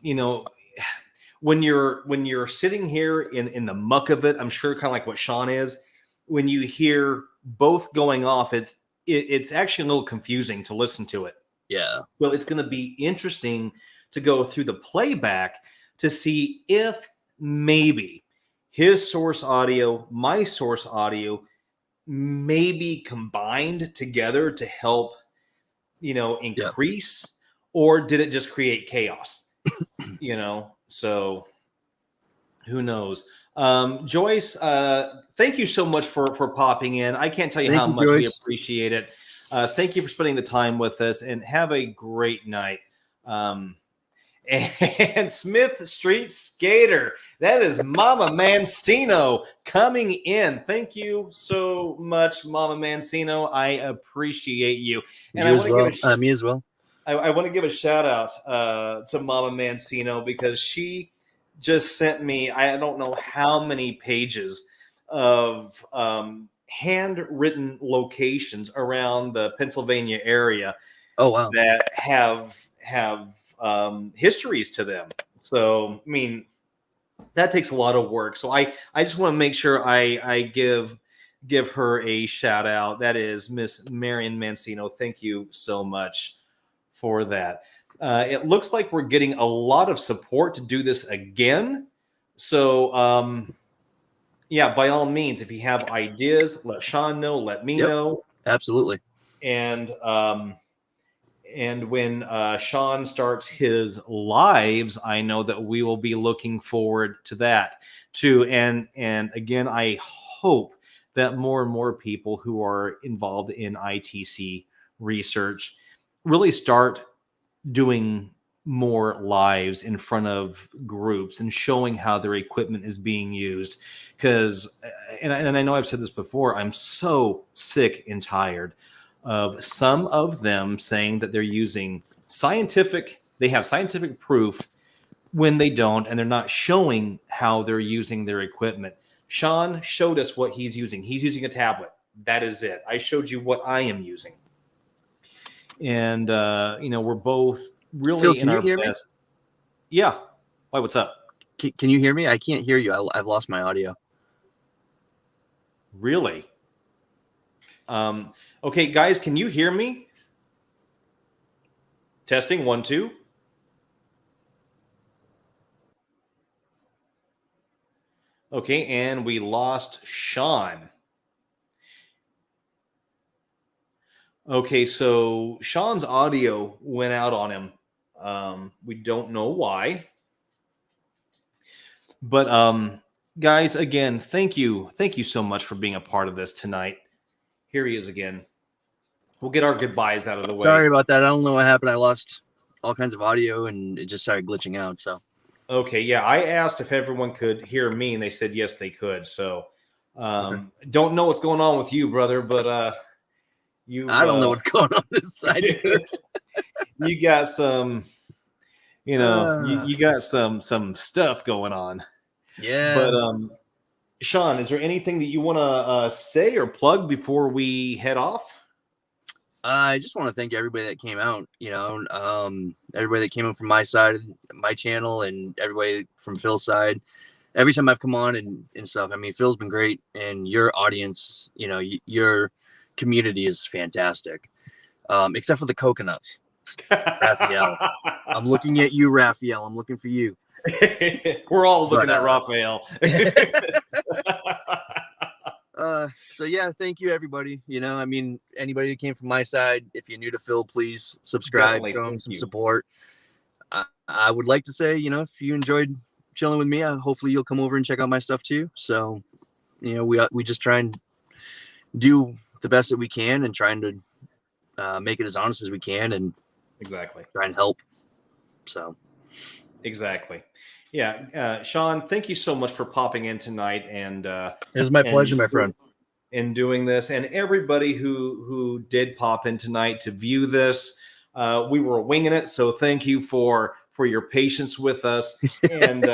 when you're sitting here in the muck of it, I'm sure kind of like what Sean is, when you hear both going off, it's actually a little confusing to listen to it. Yeah. Well, it's going to be interesting to go through the playback to see if maybe his source audio, my source audio, maybe combined together to help, increase, or did it just create chaos? So who knows? Joyce, thank you so much for popping in. I can't tell you how much we appreciate it. Thank you for spending the time with us, and have a great night. And Smith Street Skater, that is Mama Mancino coming in. Thank you so much, Mama Mancino. I appreciate you. And I want to give me as well. I want to give a shout out to Mama Mancino, because she just sent me, I don't know how many pages of handwritten locations around the Pennsylvania area. Oh, wow. That have histories to them. So, I mean, that takes a lot of work. So I just want to make sure I give her a shout out. That is Miss Marion Mancino. Thank you so much for that. It looks like we're getting a lot of support to do this again. So, yeah, by all means, if you have ideas, let Sean know, let me know. Absolutely. And when Sean starts his lives, I know that we will be looking forward to that too. And again, I hope that more and more people who are involved in ITC research really start doing more lives in front of groups and showing how their equipment is being used. Because, and I know I've said this before, I'm so sick and tired of some of them saying that they're using they have scientific proof when they don't, and they're not showing how they're using their equipment. Sean showed us what he's using. He's using a tablet. That is it. I showed you what I am using. And, we're both really Phil, in our best. Me? Yeah. Why, what's up? Can you hear me? I can't hear you. I've lost my audio. Really? Okay, guys, can you hear me? Testing 1, 2. Okay, and we lost Sean. Okay, so Sean's audio went out on him. We don't know why. But guys, again, thank you so much for being a part of this tonight. Here he is again. We'll get our goodbyes out of the way. Sorry about that. I don't know what happened. I lost all kinds of audio and it just started glitching out. So okay, yeah, I asked if everyone could hear me, and they said yes, they could. So don't know what's going on with you, brother, but I don't know what's going on this side. You got some, you got some stuff going on. Yeah. But Sean, is there anything that you want to say or plug before we head off? I just want to thank everybody that came out, everybody that came out from my side, my channel, and everybody from Phil's side. Every time I've come on and stuff, I mean, Phil's been great, and your audience, your community is fantastic, except for the coconuts. Raphael, I'm looking at you, Raphael. I'm looking for you. We're all looking at Raphael. So yeah, thank you everybody. I mean, anybody that came from my side, if you're new to Phil, please subscribe, show him some support. I would like to say, if you enjoyed chilling with me, hopefully you'll come over and check out my stuff too. So, we just try and do the best that we can and trying to make it as honest as we can and exactly try and help. So exactly. Yeah. Sean, thank you so much for popping in tonight. And it was my pleasure, my friend. In doing this, and everybody who did pop in tonight to view this, we were winging it, so thank you for your patience with us. And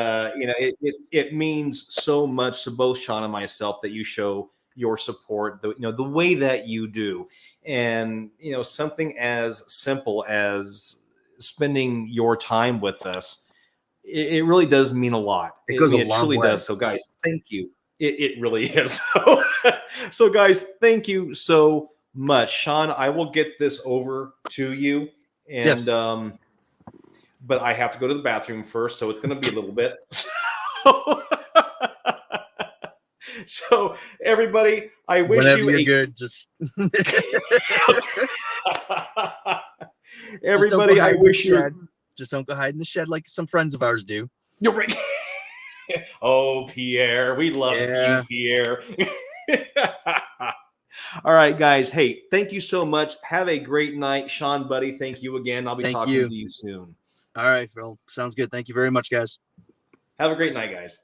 it means so much to both Sean and myself that you show your support, the way that you do, and something as simple as spending your time with us, it really does mean a lot. It goes a long truly way. does. So guys, thank you. It really is. So guys, thank you so much. Sean, I will get this over to you. And yes. But I have to go to the bathroom first, so it's going to be a little bit. So everybody, I wish whenever you you're good, just everybody, I wish you just don't go hide in the shed like some friends of ours do. You're right. Oh, Pierre, we love you, Pierre. All right, guys. Hey, thank you so much. Have a great night. Sean, buddy, thank you again. I'll be talking to you soon. All right, Phil. Sounds good. Thank you very much, guys. Have a great night, guys.